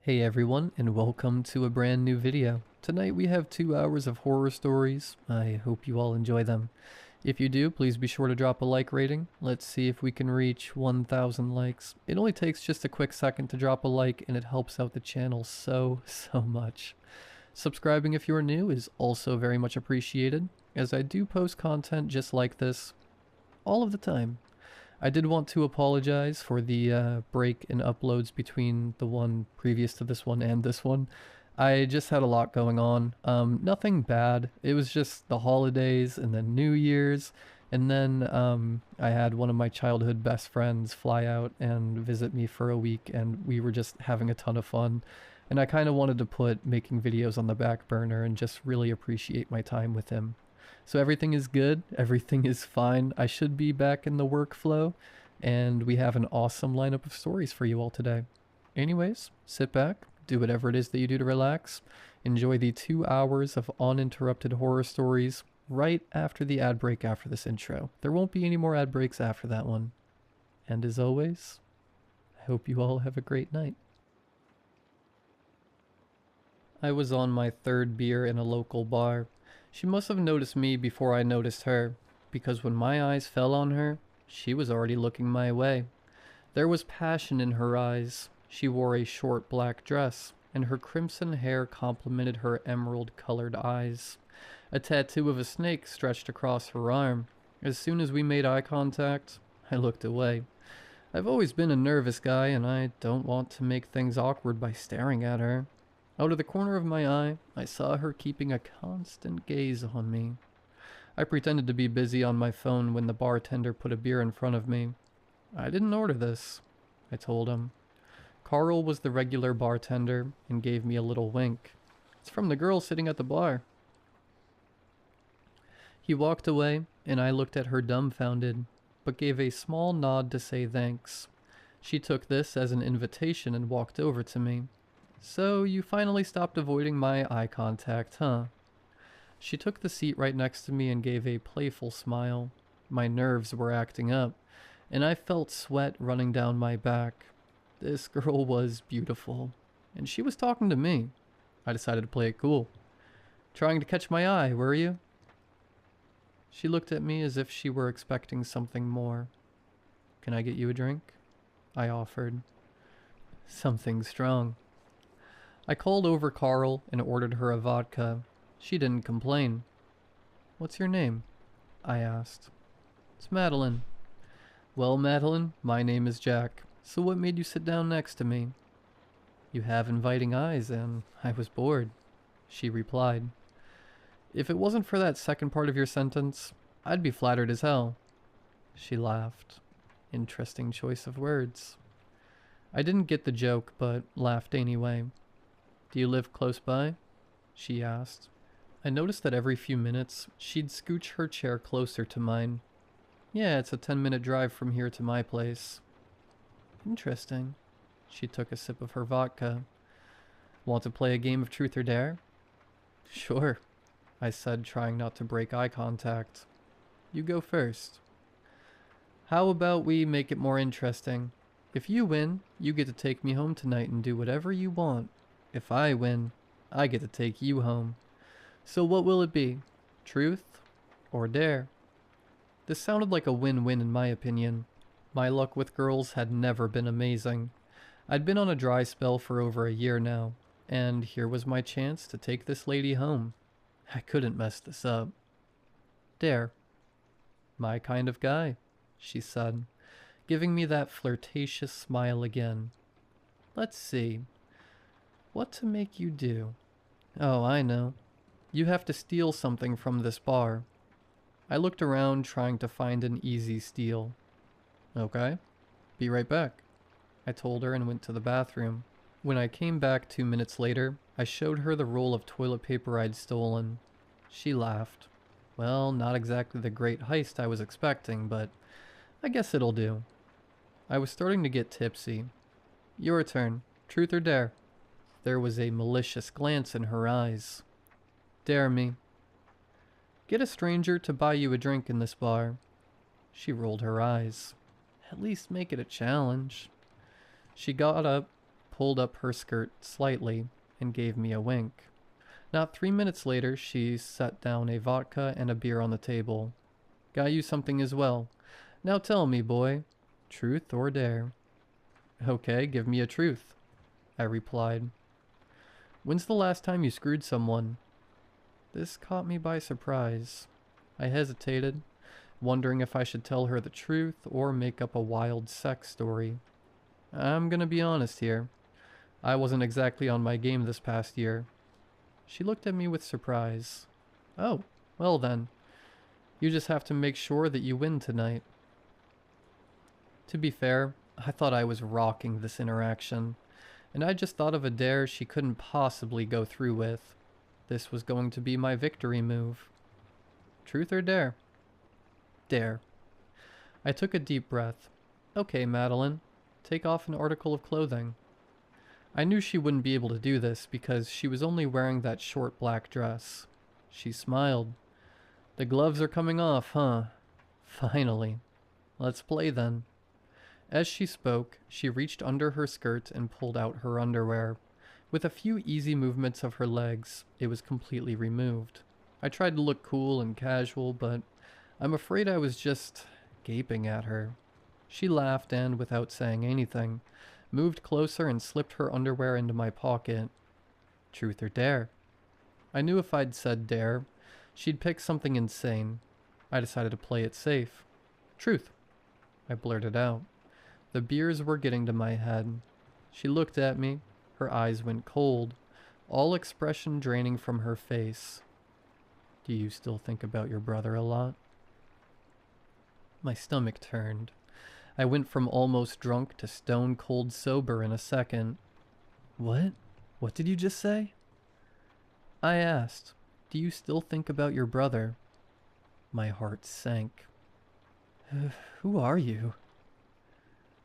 Hey everyone, and welcome to a brand new video. Tonight we have 2 hours of horror stories. I hope you all enjoy them. If you do, please be sure to drop a like rating. Let's see if we can reach 1,000 likes. It only takes just a quick second to drop a like and it helps out the channel so much. Subscribing if you are new is also very much appreciated, as I do post content just like this all of the time. I did want to apologize for the break in uploads between the one previous to this one and this one. I just had a lot going on. Nothing bad. It was just the holidays and then New Year's. And then I had one of my childhood best friends fly out and visit me for a week, and we were just having a ton of fun. And I kind of wanted to put making videos on the back burner and just really appreciate my time with him. So everything is good, everything is fine. I should be back in the workflow, and we have an awesome lineup of stories for you all today. Anyways, sit back, do whatever it is that you do to relax, enjoy the 2 hours of uninterrupted horror stories right after the ad break after this intro. There won't be any more ad breaks after that one. And as always, I hope you all have a great night. I was on my 3rd beer in a local bar. She must have noticed me before I noticed her, because when my eyes fell on her, she was already looking my way. There was passion in her eyes. She wore a short black dress, and her crimson hair complemented her emerald-colored eyes. A tattoo of a snake stretched across her arm. As soon as we made eye contact, I looked away. I've always been a nervous guy, and I don't want to make things awkward by staring at her. Out of the corner of my eye, I saw her keeping a constant gaze on me. I pretended to be busy on my phone when the bartender put a beer in front of me. I didn't order this, I told him. Carl was the regular bartender and gave me a little wink. It's from the girl sitting at the bar. He walked away, and I looked at her dumbfounded, but gave a small nod to say thanks. She took this as an invitation and walked over to me. So you finally stopped avoiding my eye contact, huh? She took the seat right next to me and gave a playful smile. My nerves were acting up, and I felt sweat running down my back. This girl was beautiful, and she was talking to me. I decided to play it cool. Trying to catch my eye, were you? She looked at me as if she were expecting something more. Can I get you a drink? I offered. Something strong. I called over Carl and ordered her a vodka. She didn't complain. What's your name? I asked. It's Madeline. Well, Madeline, my name is Jack. So what made you sit down next to me? You have inviting eyes, and I was bored, she replied. If it wasn't for that second part of your sentence, I'd be flattered as hell. She laughed. Interesting choice of words. I didn't get the joke, but laughed anyway. Do you live close by? She asked. I noticed that every few minutes, she'd scooch her chair closer to mine. Yeah, it's a 10-minute drive from here to my place. Interesting. She took a sip of her vodka. Want to play a game of truth or dare? Sure, I said, trying not to break eye contact. You go first. How about we make it more interesting? If you win, you get to take me home tonight and do whatever you want. If I win, I get to take you home. So what will it be? Truth or dare? This sounded like a win-win in my opinion. My luck with girls had never been amazing. I'd been on a dry spell for over a year now, and here was my chance to take this lady home. I couldn't mess this up. Dare. My kind of guy, she said, giving me that flirtatious smile again. Let's see. What to make you do? Oh, I know. You have to steal something from this bar. I looked around trying to find an easy steal. Okay, be right back, I told her and went to the bathroom. When I came back 2 minutes later, I showed her the roll of toilet paper I'd stolen. She laughed. Well, not exactly the great heist I was expecting, but I guess it'll do. I was starting to get tipsy. Your turn. Truth or dare? There was a malicious glance in her eyes. Dare me. Get a stranger to buy you a drink in this bar. She rolled her eyes. At least make it a challenge. She got up, pulled up her skirt slightly and gave me a wink. Not 3 minutes later, she set down a vodka and a beer on the table. Got you something as well. Now tell me, boy, truth or dare? Okay, give me a truth, I replied. When's the last time you screwed someone? This caught me by surprise. I hesitated, wondering if I should tell her the truth or make up a wild sex story. I'm gonna be honest here. I wasn't exactly on my game this past year. She looked at me with surprise. Oh, well then. You just have to make sure that you win tonight. To be fair, I thought I was rocking this interaction, and I just thought of a dare she couldn't possibly go through with. This was going to be my victory move. Truth or dare? Dare. I took a deep breath. Okay, Madeline, take off an article of clothing. I knew she wouldn't be able to do this because she was only wearing that short black dress. She smiled. The gloves are coming off, huh? Finally. Let's play then. As she spoke, she reached under her skirt and pulled out her underwear. With a few easy movements of her legs, it was completely removed. I tried to look cool and casual, but I'm afraid I was just gaping at her. She laughed and, without saying anything, moved closer and slipped her underwear into my pocket. Truth or dare? I knew if I'd said dare, she'd pick something insane. I decided to play it safe. Truth, I blurted out. The beers were getting to my head. She looked at me. Her eyes went cold, all expression draining from her face. Do you still think about your brother a lot? My stomach turned. I went from almost drunk to stone cold sober in a second. What? What did you just say? I asked, do you still think about your brother? My heart sank. Who are you?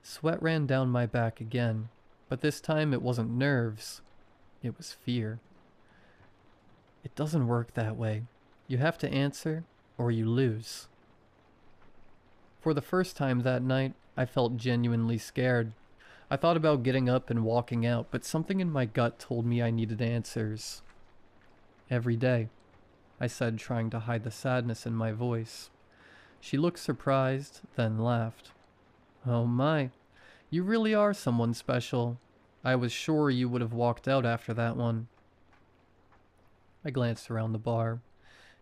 Sweat ran down my back again, but this time it wasn't nerves. It was fear. It doesn't work that way. You have to answer, or you lose. For the first time that night, I felt genuinely scared. I thought about getting up and walking out, but something in my gut told me I needed answers. Every day, I said, trying to hide the sadness in my voice. She looked surprised, then laughed. Oh my, you really are someone special. I was sure you would have walked out after that one. I glanced around the bar.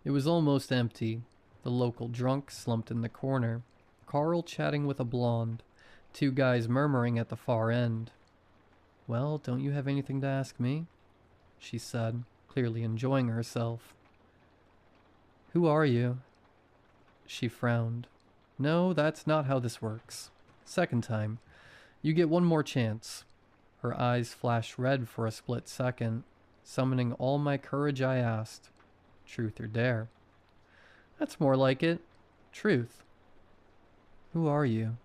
It was almost empty. The local drunk slumped in the corner. Carl chatting with a blonde. Two guys murmuring at the far end. Well, don't you have anything to ask me? She said, clearly enjoying herself. Who are you? She frowned. No, that's not how this works. Second time. You get one more chance. Her eyes flashed red for a split second. Summoning all my courage, I asked, truth or dare? That's more like it. Truth. Who are you?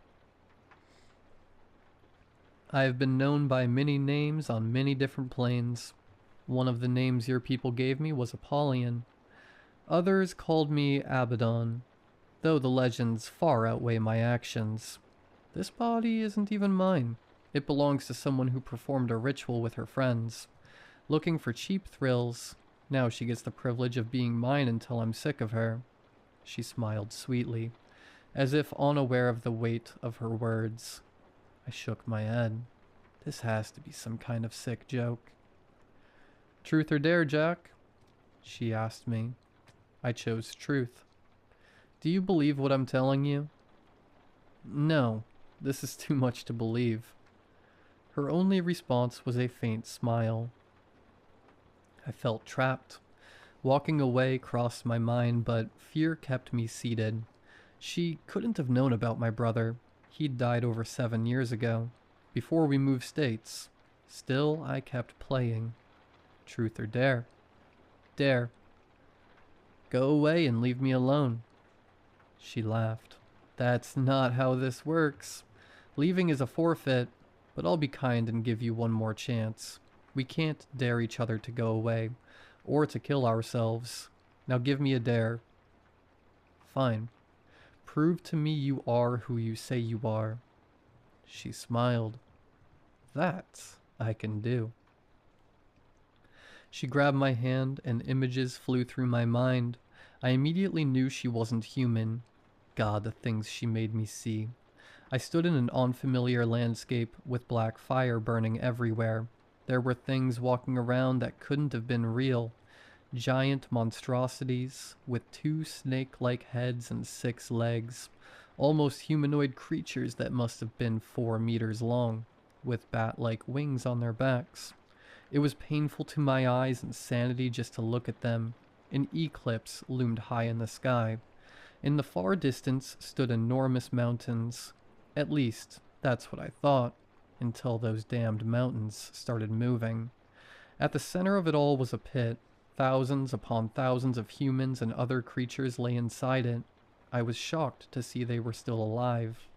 I have been known by many names on many different planes. One of the names your people gave me was Apollyon. Others called me Abaddon, though the legends far outweigh my actions. This body isn't even mine. It belongs to someone who performed a ritual with her friends. Looking for cheap thrills, now she gets the privilege of being mine until I'm sick of her. She smiled sweetly, as if unaware of the weight of her words. I shook my head. This has to be some kind of sick joke. Truth or dare, Jack? She asked me. I chose truth. Do you believe what I'm telling you? No, this is too much to believe. Her only response was a faint smile. I felt trapped. Walking away crossed my mind, but fear kept me seated. She couldn't have known about my brother. He'd died over 7 years ago, before we moved states. Still, I kept playing. Truth or dare? Dare. Go away and leave me alone. She laughed. That's not how this works. Leaving is a forfeit, but I'll be kind and give you one more chance. We can't dare each other to go away, or to kill ourselves. Now give me a dare. Fine. Prove to me you are who you say you are. She smiled. That I can do. She grabbed my hand, and images flew through my mind. I immediately knew she wasn't human. God, the things she made me see. I stood in an unfamiliar landscape with black fire burning everywhere. There were things walking around that couldn't have been real. Giant monstrosities with 2 snake-like heads and 6 legs. Almost humanoid creatures that must have been 4 meters long, with bat-like wings on their backs. It was painful to my eyes and sanity just to look at them. An eclipse loomed high in the sky. In the far distance stood enormous mountains. At least, that's what I thought, until those damned mountains started moving. At the center of it all was a pit. Thousands upon thousands of humans and other creatures lay inside it. I was shocked to see they were still alive.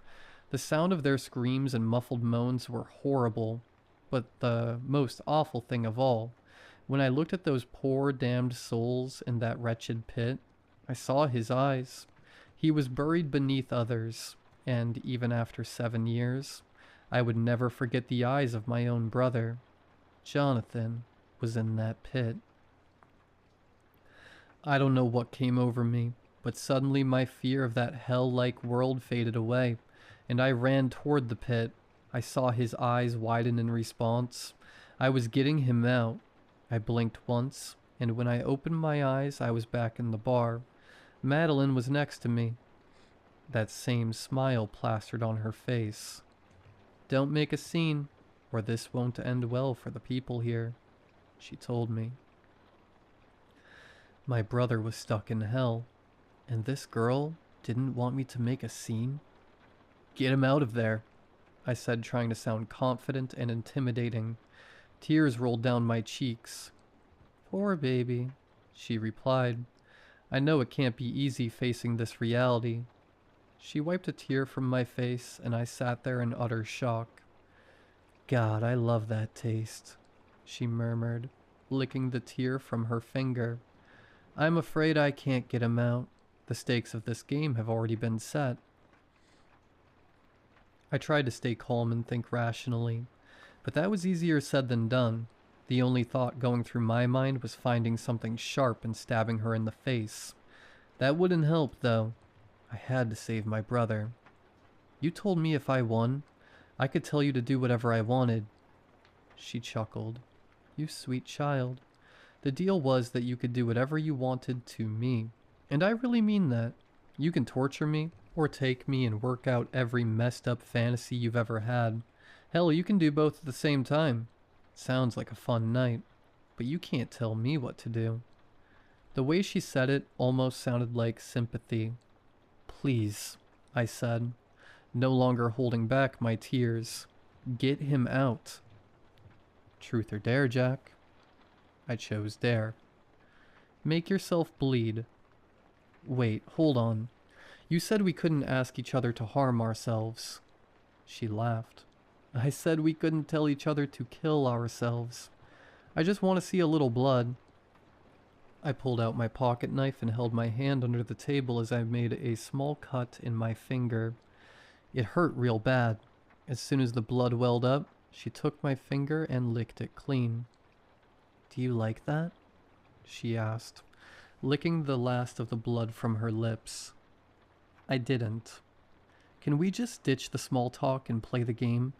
The sound of their screams and muffled moans were horrible, but the most awful thing of all, when I looked at those poor damned souls in that wretched pit, I saw his eyes. He was buried beneath others, and even after 7 years, I would never forget the eyes of my own brother. Jonathan was in that pit. I don't know what came over me, but suddenly my fear of that hell-like world faded away, and I ran toward the pit. I saw his eyes widen in response. I was getting him out. I blinked once, and when I opened my eyes, I was back in the bar. Madeline was next to me. That same smile plastered on her face. "Don't make a scene, or this won't end well for the people here," she told me. My brother was stuck in hell, and this girl didn't want me to make a scene? "Get him out of there," I said, trying to sound confident and intimidating. Tears rolled down my cheeks. "Poor baby," she replied. "I know it can't be easy facing this reality." She wiped a tear from my face, and I sat there in utter shock. "God, I love that taste," she murmured, licking the tear from her finger. "I'm afraid I can't get him out. The stakes of this game have already been set." I tried to stay calm and think rationally, but that was easier said than done. The only thought going through my mind was finding something sharp and stabbing her in the face. That wouldn't help, though. I had to save my brother. "You told me if I won, I could tell you to do whatever I wanted." She chuckled. "You sweet child. The deal was that you could do whatever you wanted to me. And I really mean that. You can torture me, or take me and work out every messed up fantasy you've ever had. Hell, you can do both at the same time. Sounds like a fun night, but you can't tell me what to do." The way she said it almost sounded like sympathy. "Please," I said, no longer holding back my tears. "Get him out." "Truth or dare, Jack?" I chose dare. "Make yourself bleed." "Wait, hold on. You said we couldn't ask each other to harm ourselves." She laughed. "I said we couldn't tell each other to kill ourselves. I just want to see a little blood." I pulled out my pocket knife and held my hand under the table as I made a small cut in my finger. It hurt real bad. As soon as the blood welled up, she took my finger and licked it clean. "Do you like that?" she asked, licking the last of the blood from her lips. I didn't. "Can we just ditch the small talk and play the game?"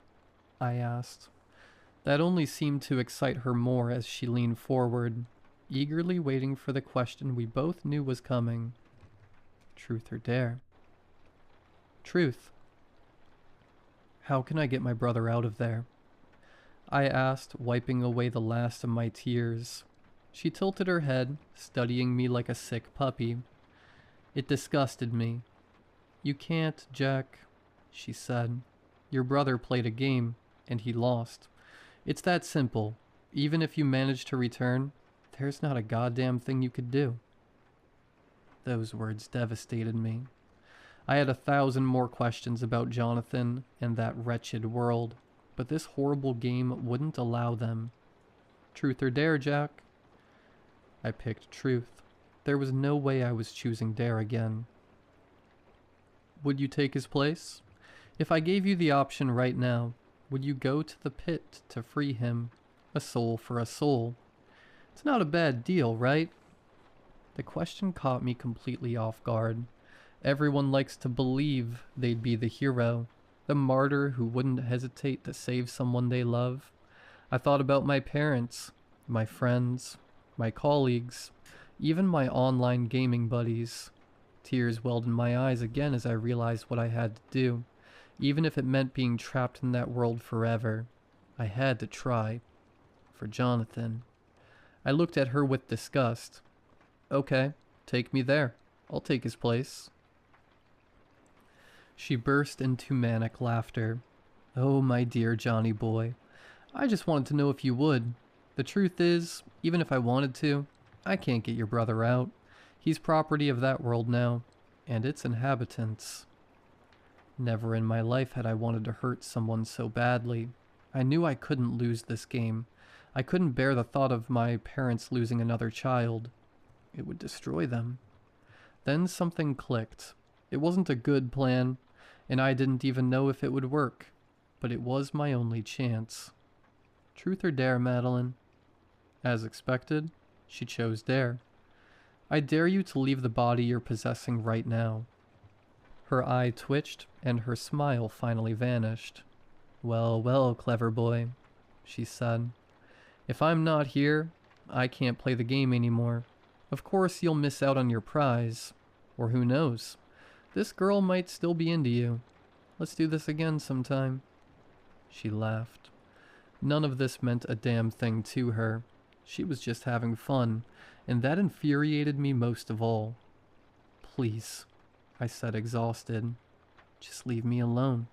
I asked. That only seemed to excite her more as she leaned forward, eagerly waiting for the question we both knew was coming. "Truth or dare?" "Truth." "How can I get my brother out of there?" I asked, wiping away the last of my tears. She tilted her head, studying me like a sick puppy. It disgusted me. "You can't, Jack," she said. "Your brother played a game, and he lost. It's that simple. Even if you manage to return, there's not a goddamn thing you could do." Those words devastated me. I had 1,000 more questions about Jonathan and that wretched world, but this horrible game wouldn't allow them. "Truth or dare, Jack?" I picked truth. There was no way I was choosing dare again. "Would you take his place? If I gave you the option right now, Would you go to the pit to free him? A soul for a soul. It's not a bad deal, right? The question caught me completely off guard. Everyone likes to believe they'd be the hero, the martyr who wouldn't hesitate to save someone they love. I thought about my parents, my friends, my colleagues, even my online gaming buddies. Tears welled in my eyes again as I realized what I had to do. Even if it meant being trapped in that world forever, I had to try. For Jonathan. I looked at her with disgust. Okay, take me there. I'll take his place. She burst into manic laughter. Oh, my dear Johnny boy. I just wanted to know if you would. The truth is, even if I wanted to, I can't get your brother out. He's property of that world now, and its inhabitants. Never in my life had I wanted to hurt someone so badly. I knew I couldn't lose this game. I couldn't bear the thought of my parents losing another child. It would destroy them. Then something clicked. It wasn't a good plan, and I didn't even know if it would work, but it was my only chance. Truth or dare, Madeline? As expected, she chose dare. I dare you to leave the body you're possessing right now. Her eye twitched, and her smile finally vanished. Well, well, clever boy, she said. If I'm not here, I can't play the game anymore. Of course you'll miss out on your prize. Or who knows? This girl might still be into you. Let's do this again sometime. She laughed. None of this meant a damn thing to her. She was just having fun, and that infuriated me most of all. Please, I said, exhausted. Just leave me alone.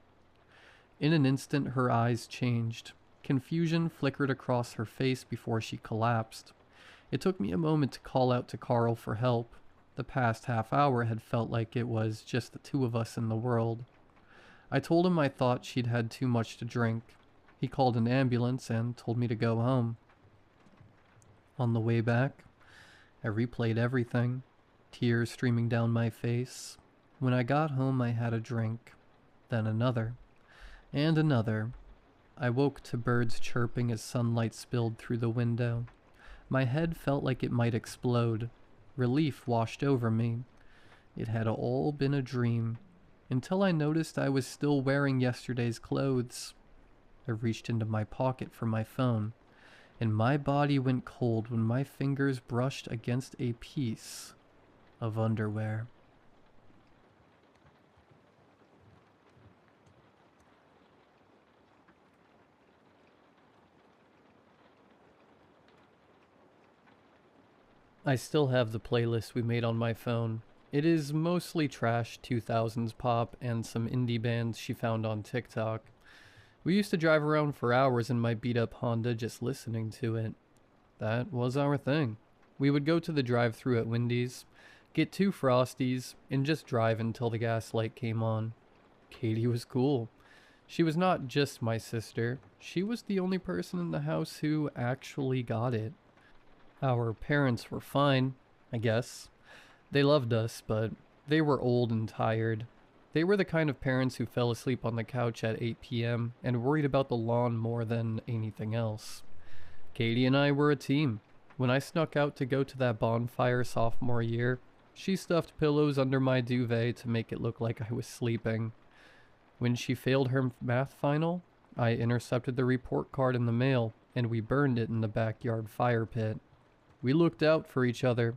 In an instant, her eyes changed. Confusion flickered across her face before she collapsed. It took me a moment to call out to Carl for help. The past half hour had felt like it was just the two of us in the world. I told him I thought she'd had too much to drink. He called an ambulance and told me to go home. On the way back, I replayed everything, tears streaming down my face. When I got home, I had a drink, then another, and another. I woke to birds chirping as sunlight spilled through the window. My head felt like it might explode. Relief washed over me. It had all been a dream, until I noticed I was still wearing yesterday's clothes. I reached into my pocket for my phone, and my body went cold when my fingers brushed against a piece of underwear. I still have the playlist we made on my phone. It is mostly trash 2000s pop and some indie bands she found on TikTok. We used to drive around for hours in my beat-up Honda just listening to it. That was our thing. We would go to the drive-thru at Wendy's, get 2 Frosties, and just drive until the gas light came on. Katie was cool. She was not just my sister. She was the only person in the house who actually got it. Our parents were fine, I guess. They loved us, but they were old and tired. They were the kind of parents who fell asleep on the couch at 8 p.m. and worried about the lawn more than anything else. Katie and I were a team. When I snuck out to go to that bonfire sophomore year, she stuffed pillows under my duvet to make it look like I was sleeping. When she failed her math final, I intercepted the report card in the mail, and we burned it in the backyard fire pit. We looked out for each other.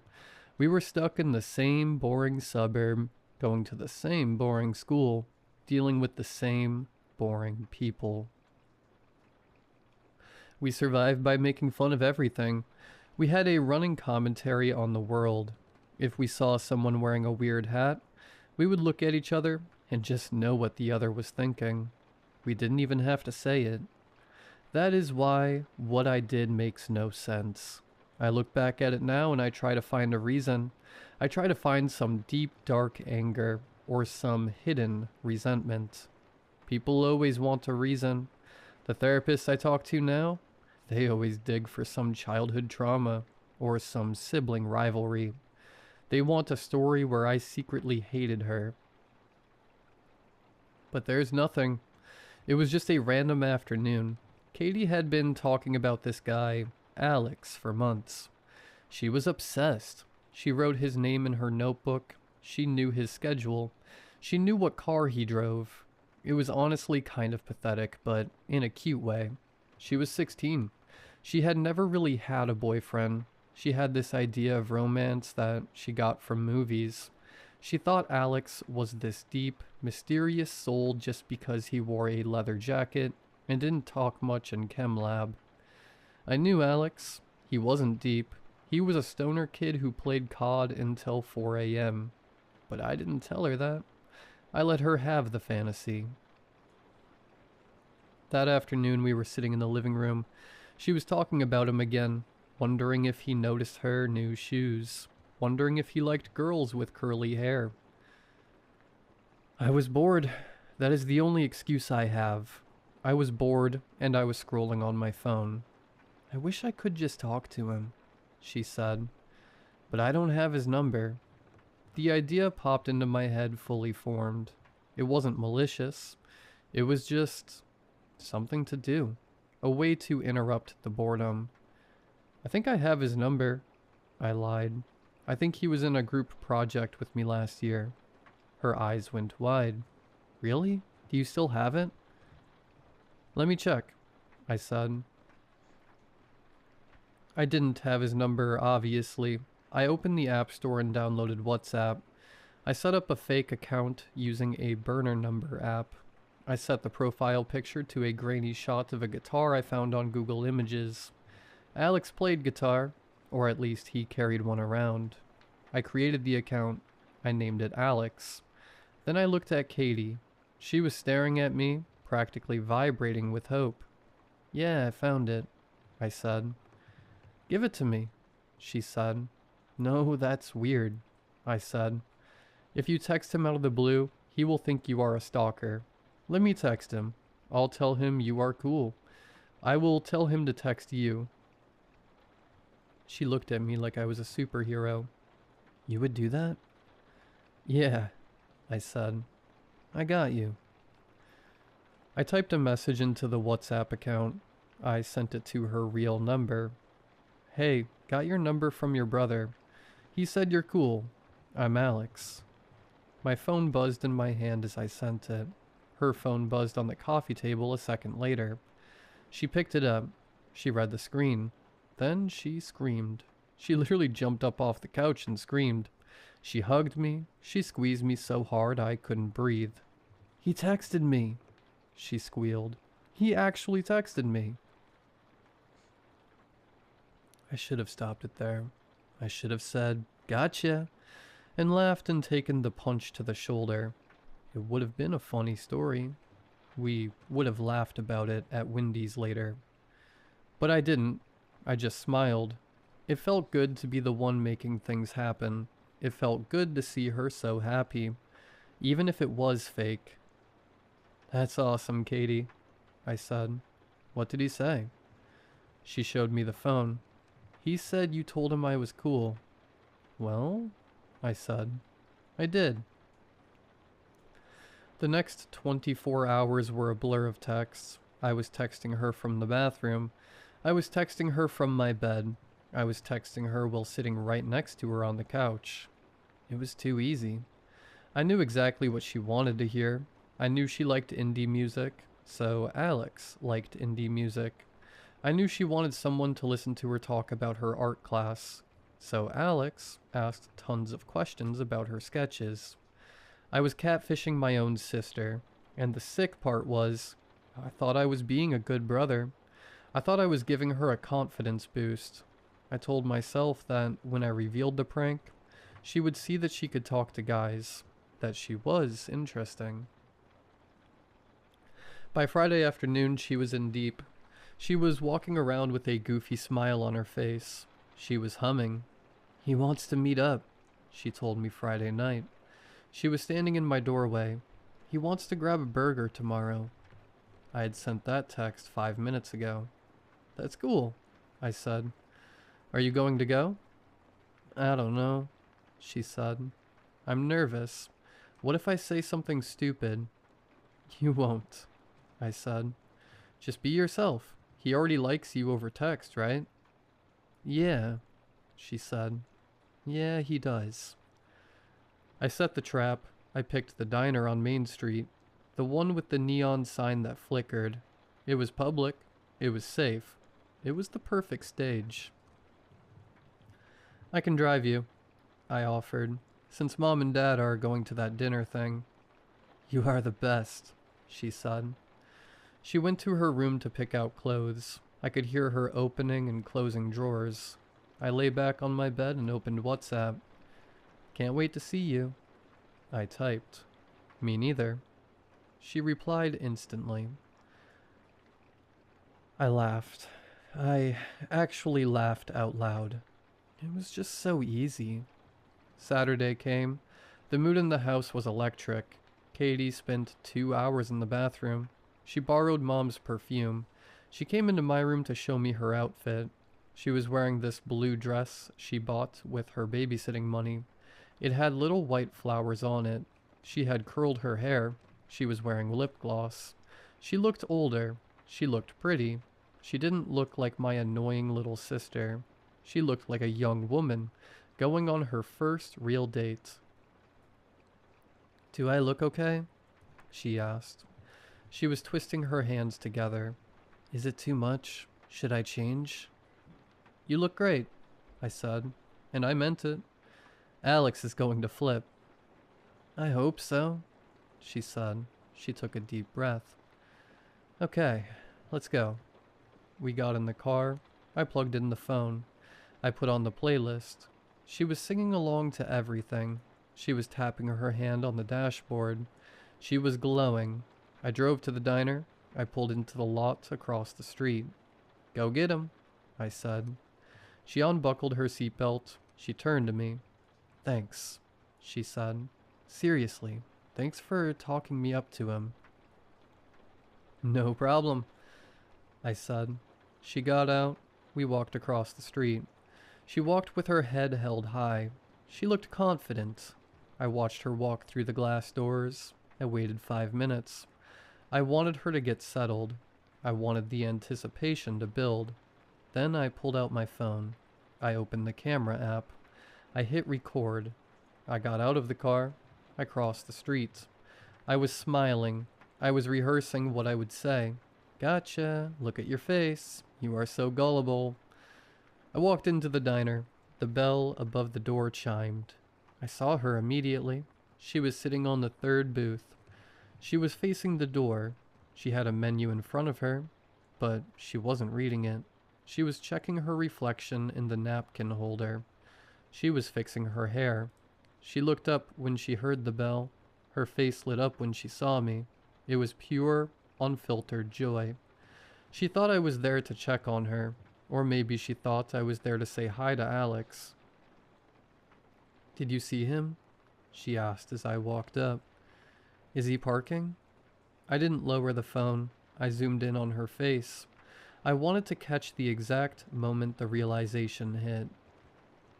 We were stuck in the same boring suburb, going to the same boring school, dealing with the same boring people. We survived by making fun of everything. We had a running commentary on the world. If we saw someone wearing a weird hat, we would look at each other and just know what the other was thinking. We didn't even have to say it. That is why what I did makes no sense. I look back at it now and I try to find a reason. I try to find some deep, dark anger or some hidden resentment. People always want a reason. The therapists I talk to now, they always dig for some childhood trauma or some sibling rivalry. They want a story where I secretly hated her. But there's nothing. It was just a random afternoon. Katie had been talking about this guy, Alex, for months. She was obsessed. She wrote his name in her notebook. She knew his schedule. She knew what car he drove. It was honestly kind of pathetic, but in a cute way. She was 16. She had never really had a boyfriend. She had this idea of romance that she got from movies. She thought Alex was this deep, mysterious soul just because he wore a leather jacket and didn't talk much in chem lab. I knew Alex. He wasn't deep. He was a stoner kid who played COD until 4 a.m. But I didn't tell her that. I let her have the fantasy. That afternoon we were sitting in the living room. She was talking about him again, wondering if he noticed her new shoes, wondering if he liked girls with curly hair. I was bored. That is the only excuse I have. I was bored, and I was scrolling on my phone. I wish I could just talk to him, she said. But I don't have his number. The idea popped into my head fully formed. It wasn't malicious. It was just something to do. A way to interrupt the boredom. I think I have his number. I lied. I think he was in a group project with me last year. Her eyes went wide. Really? Do you still have it? Let me check, I said. I didn't have his number, obviously. I opened the App Store and downloaded WhatsApp. I set up a fake account using a burner number app. I set the profile picture to a grainy shot of a guitar I found on Google Images. Alex played guitar, or at least he carried one around. I created the account. I named it Alex. Then I looked at Katie. She was staring at me, practically vibrating with hope. Yeah, I found it, I said. Give it to me, she said. No, that's weird, I said. If you text him out of the blue, he will think you are a stalker. Let me text him. I'll tell him you are cool. I will tell him to text you. She looked at me like I was a superhero. You would do that? Yeah, I said. I got you. I typed a message into the WhatsApp account. I sent it to her real number. Hey, got your number from your brother. He said you're cool. I'm Alex. My phone buzzed in my hand as I sent it. Her phone buzzed on the coffee table a second later. She picked it up. She read the screen. Then she screamed. She literally jumped up off the couch and screamed. She hugged me. She squeezed me so hard I couldn't breathe. He texted me, she squealed. He actually texted me. I should have stopped it there. I should have said, gotcha, and laughed and taken the punch to the shoulder. It would have been a funny story. We would have laughed about it at Wendy's later. But I didn't. I just smiled. It felt good to be the one making things happen. It felt good to see her so happy, even if it was fake. That's awesome, Katie, I said. What did he say? She showed me the phone. He said you told him I was cool. Well, I said. I did. The next 24 hours were a blur of texts. I was texting her from the bathroom. I was texting her from my bed. I was texting her while sitting right next to her on the couch. It was too easy. I knew exactly what she wanted to hear. I knew she liked indie music, so Alex liked indie music. I knew she wanted someone to listen to her talk about her art class, so Alex asked tons of questions about her sketches. I was catfishing my own sister, and the sick part was, I thought I was being a good brother. I thought I was giving her a confidence boost. I told myself that when I revealed the prank, she would see that she could talk to guys, that she was interesting. By Friday afternoon, she was in deep. She was walking around with a goofy smile on her face. She was humming. He wants to meet up, she told me Friday night. She was standing in my doorway. He wants to grab a burger tomorrow. I had sent that text 5 minutes ago. That's cool, I said. Are you going to go? I don't know, she said. I'm nervous. What if I say something stupid? You won't. I said. Just be yourself. He already likes you over text, right? Yeah, she said. Yeah, he does. I set the trap. I picked the diner on Main Street, the one with the neon sign that flickered. It was public. It was safe. It was the perfect stage. I can drive you, I offered, since Mom and Dad are going to that dinner thing. You are the best, she said. She went to her room to pick out clothes. I could hear her opening and closing drawers. I lay back on my bed and opened WhatsApp. Can't wait to see you. I typed. Me neither. She replied instantly. I laughed. I actually laughed out loud. It was just so easy. Saturday came. The mood in the house was electric. Katie spent 2 hours in the bathroom. She borrowed Mom's perfume. She came into my room to show me her outfit. She was wearing this blue dress she bought with her babysitting money. It had little white flowers on it. She had curled her hair. She was wearing lip gloss. She looked older. She looked pretty. She didn't look like my annoying little sister. She looked like a young woman going on her first real date. Do I look okay? She asked. She was twisting her hands together. Is it too much? Should I change? You look great, I said, and I meant it. Alex is going to flip. I hope so, she said. She took a deep breath. Okay, let's go. We got in the car. I plugged in the phone. I put on the playlist. She was singing along to everything. She was tapping her hand on the dashboard. She was glowing. I drove to the diner. I pulled into the lot across the street. Go get him, I said. She unbuckled her seatbelt. She turned to me. Thanks, she said. Seriously, thanks for talking me up to him. No problem, I said. She got out. We walked across the street. She walked with her head held high. She looked confident. I watched her walk through the glass doors. I waited 5 minutes. I wanted her to get settled. I wanted the anticipation to build. Then I pulled out my phone. I opened the camera app. I hit record. I got out of the car. I crossed the street. I was smiling. I was rehearsing what I would say. Gotcha. Look at your face. You are so gullible. I walked into the diner. The bell above the door chimed. I saw her immediately. She was sitting on the third booth. She was facing the door. She had a menu in front of her, but she wasn't reading it. She was checking her reflection in the napkin holder. She was fixing her hair. She looked up when she heard the bell. Her face lit up when she saw me. It was pure, unfiltered joy. She thought I was there to check on her, or maybe she thought I was there to say hi to Alex. Did you see him? She asked as I walked up. Is he parking? I didn't lower the phone. I zoomed in on her face. I wanted to catch the exact moment the realization hit.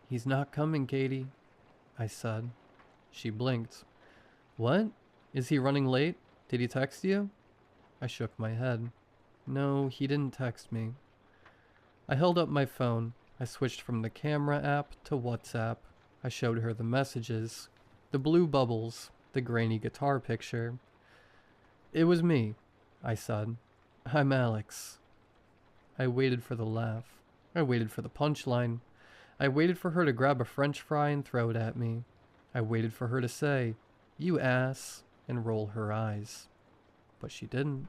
He's not coming, Katie, I said. She blinked. What? Is he running late? Did he text you? I shook my head. No, he didn't text me. I held up my phone. I switched from the camera app to WhatsApp. I showed her the messages. The blue bubbles. The grainy guitar picture. It was me, I said. I'm Alex. I waited for the laugh. I waited for the punchline. I waited for her to grab a French fry and throw it at me. I waited for her to say, "You ass," and roll her eyes. But she didn't.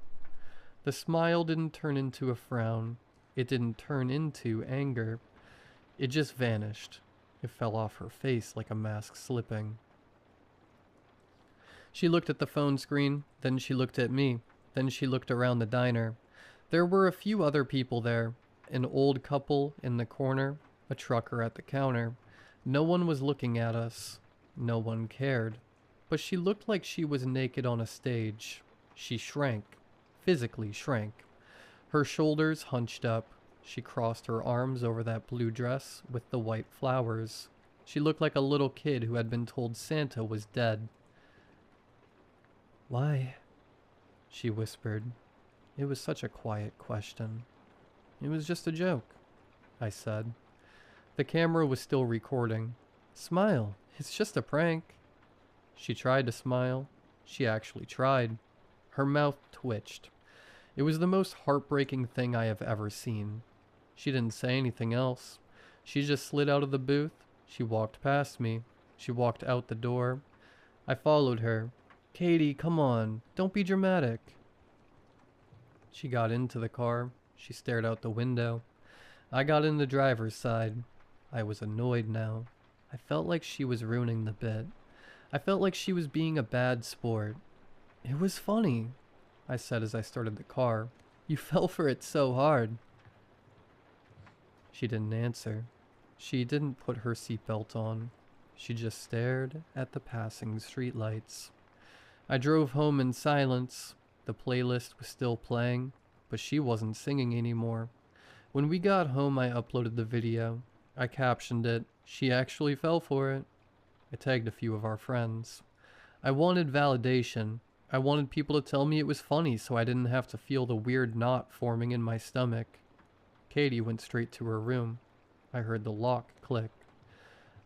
The smile didn't turn into a frown. It didn't turn into anger. It just vanished. It fell off her face like a mask slipping. She looked at the phone screen, then she looked at me, then she looked around the diner. There were a few other people there, an old couple in the corner, a trucker at the counter. No one was looking at us. No one cared. But she looked like she was naked on a stage. She shrank, physically shrank. Her shoulders hunched up. She crossed her arms over that blue dress with the white flowers. She looked like a little kid who had been told Santa was dead. Why? She whispered. It was such a quiet question. It was just a joke, I said. The camera was still recording. Smile, it's just a prank. She tried to smile. She actually tried. Her mouth twitched. It was the most heartbreaking thing I have ever seen. She didn't say anything else. She just slid out of the booth. She walked past me. She walked out the door. I followed her. Katie, come on. Don't be dramatic. She got into the car. She stared out the window. I got in the driver's side. I was annoyed now. I felt like she was ruining the bit. I felt like she was being a bad sport. It was funny, I said as I started the car. You fell for it so hard. She didn't answer. She didn't put her seatbelt on. She just stared at the passing streetlights. I drove home in silence. The playlist was still playing, but she wasn't singing anymore. When we got home, I uploaded the video. I captioned it. She actually fell for it. I tagged a few of our friends. I wanted validation. I wanted people to tell me it was funny so I didn't have to feel the weird knot forming in my stomach. Katie went straight to her room. I heard the lock click.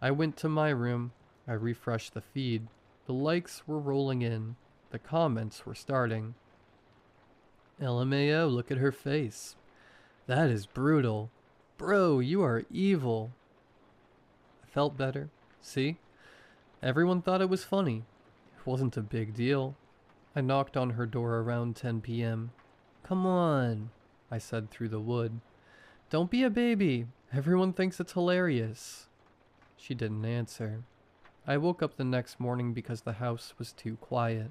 I went to my room. I refreshed the feed. The likes were rolling in. The comments were starting. LMAO, look at her face. That is brutal. Bro, you are evil. I felt better. See? Everyone thought it was funny. It wasn't a big deal. I knocked on her door around 10 p.m. Come on, I said through the wood. Don't be a baby. Everyone thinks it's hilarious. She didn't answer. I woke up the next morning because the house was too quiet.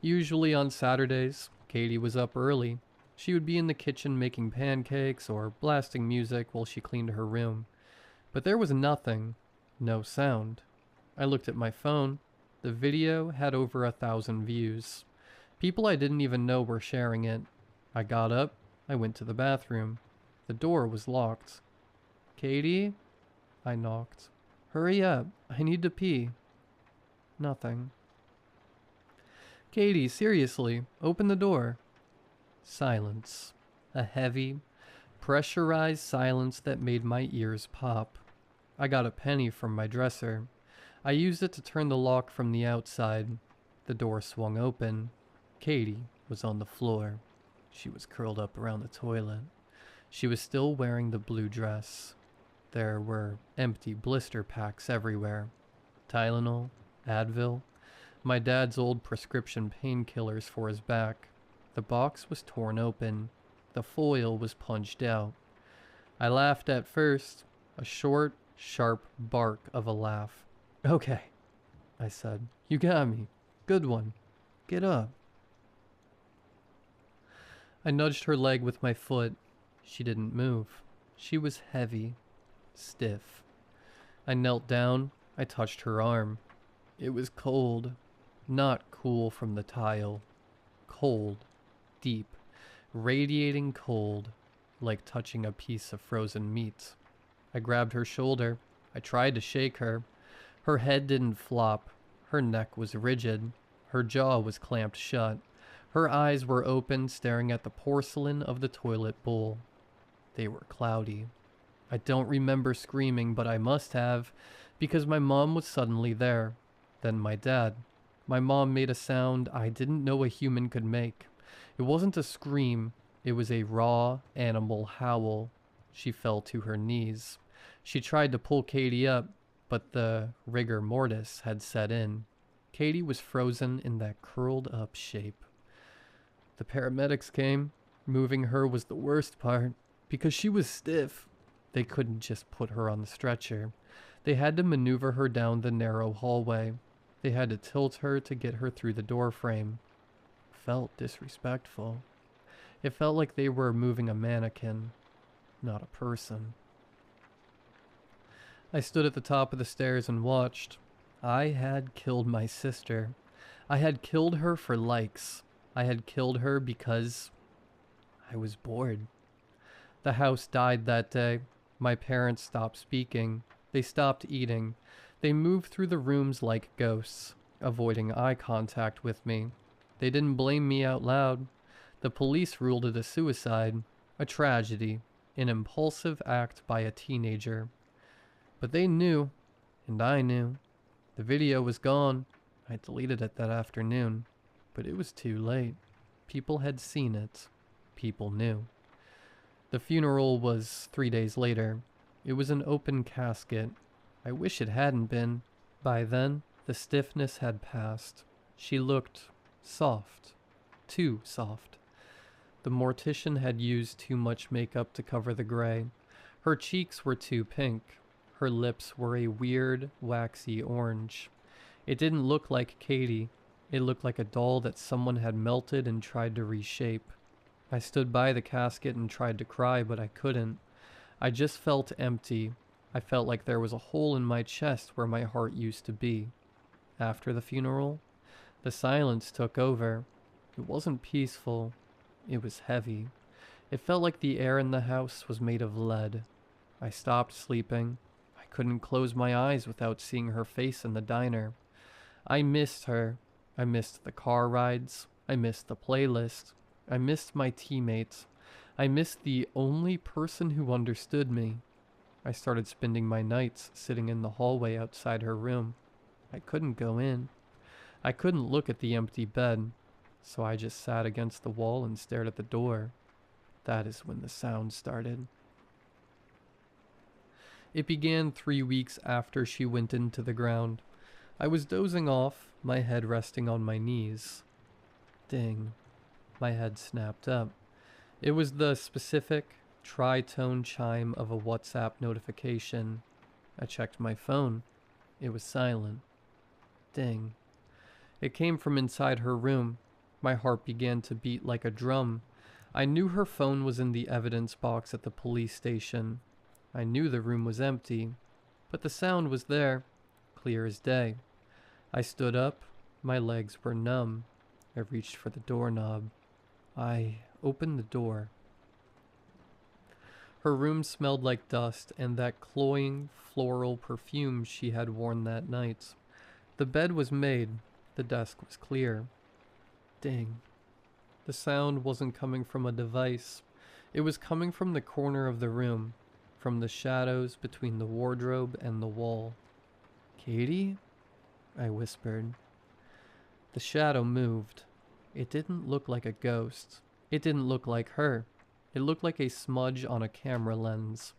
Usually on Saturdays, Katie was up early. She would be in the kitchen making pancakes or blasting music while she cleaned her room. But there was nothing. No sound. I looked at my phone. The video had over 1,000 views. People I didn't even know were sharing it. I got up. I went to the bathroom. The door was locked. Katie? I knocked. Hurry up. I need to pee. Nothing. Katie, seriously, open the door. Silence. A heavy, pressurized silence that made my ears pop. I got a penny from my dresser. I used it to turn the lock from the outside. The door swung open. Katie was on the floor. She was curled up around the toilet. She was still wearing the blue dress. There were empty blister packs everywhere. Tylenol, Advil, my dad's old prescription painkillers for his back. The box was torn open. The foil was punched out. I laughed at first, a short, sharp bark of a laugh. Okay, I said. You got me. Good one. Get up. I nudged her leg with my foot. She didn't move. She was heavy, stiff. I knelt down. I touched her arm. It was cold. Not cool from the tile. Cold. Deep. Radiating cold. Like touching a piece of frozen meat. I grabbed her shoulder. I tried to shake her. Her head didn't flop. Her neck was rigid. Her jaw was clamped shut. Her eyes were open, staring at the porcelain of the toilet bowl. They were cloudy. I don't remember screaming, but I must have, because my mom was suddenly there. Then my dad. My mom made a sound I didn't know a human could make. It wasn't a scream. It was a raw, animal howl. She fell to her knees. She tried to pull Katie up, but the rigor mortis had set in. Katie was frozen in that curled up shape. The paramedics came. Moving her was the worst part, because she was stiff. They couldn't just put her on the stretcher. They had to maneuver her down the narrow hallway. They had to tilt her to get her through the door frame. It felt disrespectful. It felt like they were moving a mannequin, not a person. I stood at the top of the stairs and watched. I had killed my sister. I had killed her for likes. I had killed her because I was bored. The house died that day. My parents stopped speaking. They stopped eating. They moved through the rooms like ghosts, avoiding eye contact with me. They didn't blame me out loud. The police ruled it a suicide, a tragedy, an impulsive act by a teenager. But they knew, and I knew. The video was gone. I deleted it that afternoon, but it was too late. People had seen it. People knew. The funeral was 3 days later. It was an open casket. I wish it hadn't been. By then, the stiffness had passed. She looked soft. Too soft. The mortician had used too much makeup to cover the gray. Her cheeks were too pink. Her lips were a weird, waxy orange. It didn't look like Katie. It looked like a doll that someone had melted and tried to reshape. I stood by the casket and tried to cry, but I couldn't. I just felt empty. I felt like there was a hole in my chest where my heart used to be. After the funeral, the silence took over. It wasn't peaceful. It was heavy. It felt like the air in the house was made of lead. I stopped sleeping. I couldn't close my eyes without seeing her face in the diner. I missed her. I missed the car rides. I missed the playlist. I missed my teammates. I missed the only person who understood me. I started spending my nights sitting in the hallway outside her room. I couldn't go in. I couldn't look at the empty bed, so I just sat against the wall and stared at the door. That is when the sound started. It began 3 weeks after she went into the ground. I was dozing off, my head resting on my knees. Ding. My head snapped up. It was the specific, tritone chime of a WhatsApp notification. I checked my phone. It was silent. Ding. It came from inside her room. My heart began to beat like a drum. I knew her phone was in the evidence box at the police station. I knew the room was empty, but the sound was there, clear as day. I stood up. My legs were numb. I reached for the doorknob. I opened the door. Her room smelled like dust and that cloying, floral perfume she had worn that night. The bed was made. The desk was clear. Ding. The sound wasn't coming from a device. It was coming from the corner of the room, from the shadows between the wardrobe and the wall. Katie? I whispered. The shadow moved. It didn't look like a ghost. It didn't look like her. It looked like a smudge on a camera lens.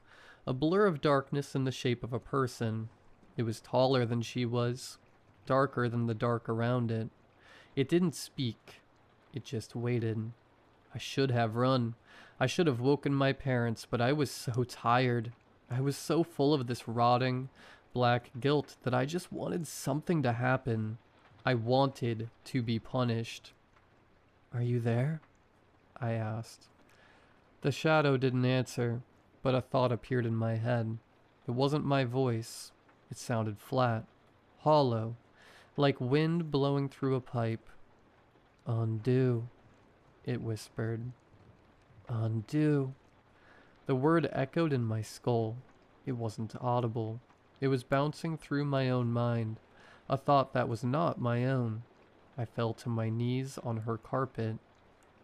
A blur of darkness in the shape of a person. It was taller than she was. Darker than the dark around it. It didn't speak. It just waited. I should have run. I should have woken my parents, but I was so tired. I was so full of this rotting, black guilt that I just wanted something to happen. I wanted to be punished. "Are you there?" I asked. The shadow didn't answer, but a thought appeared in my head. It wasn't my voice. It sounded flat, hollow, like wind blowing through a pipe. "Undo," it whispered. "Undo." The word echoed in my skull. It wasn't audible. It was bouncing through my own mind, a thought that was not my own. I fell to my knees on her carpet.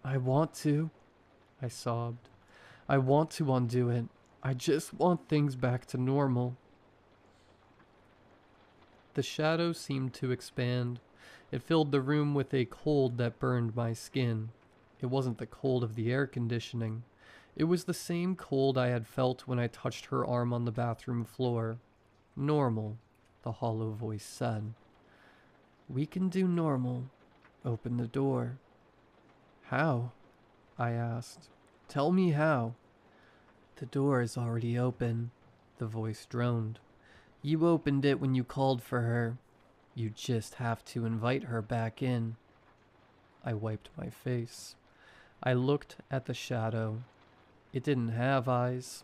"I want to," I sobbed. "I want to undo it. I just want things back to normal." The shadow seemed to expand. It filled the room with a cold that burned my skin. It wasn't the cold of the air conditioning. It was the same cold I had felt when I touched her arm on the bathroom floor. "Normal," the hollow voice said. "We can do normal. Open the door." "How?" I asked. "Tell me how." "The door is already open," the voice droned. "You opened it when you called for her. You just have to invite her back in." I wiped my face. I looked at the shadow. It didn't have eyes,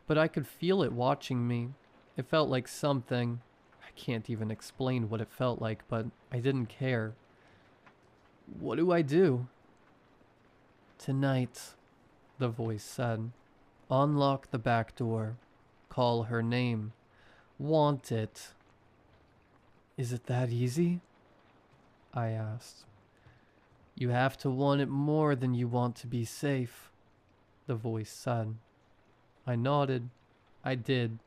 but I could feel it watching me. It felt like something. I can't even explain what it felt like, but I didn't care. "What do I do?" "Tonight," the voice said. "Unlock the back door. Call her name. Want it." "Is it that easy?" I asked. You have to want it more than you want to be safe, the voice said. I nodded. I did.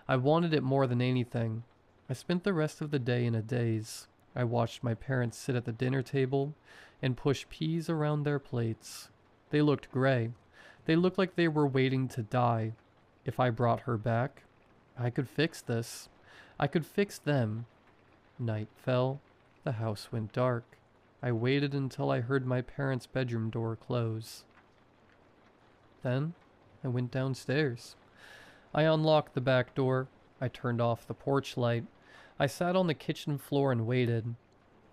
I wanted it more than anything. I spent the rest of the day in a daze. I watched my parents sit at the dinner table and push peas around their plates. They looked gray. They looked like they were waiting to die. If I brought her back, I could fix this. I could fix them. Night fell. The house went dark. I waited until I heard my parents' bedroom door close. Then I went downstairs. I unlocked the back door. I turned off the porch light. I sat on the kitchen floor and waited.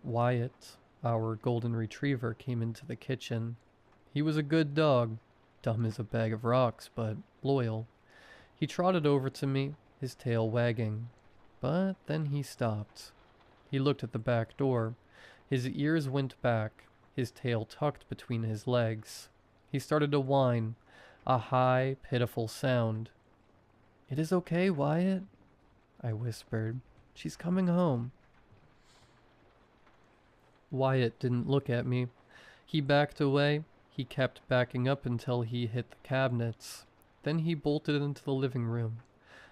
Wyatt, our golden retriever, came into the kitchen. He was a good dog, dumb as a bag of rocks, but loyal. He trotted over to me, his tail wagging. But then he stopped. He looked at the back door. His ears went back, his tail tucked between his legs. He started to whine, a high, pitiful sound. "It is okay, Wyatt," I whispered. "She's coming home." Wyatt didn't look at me. He backed away. He kept backing up until he hit the cabinets. Then he bolted into the living room.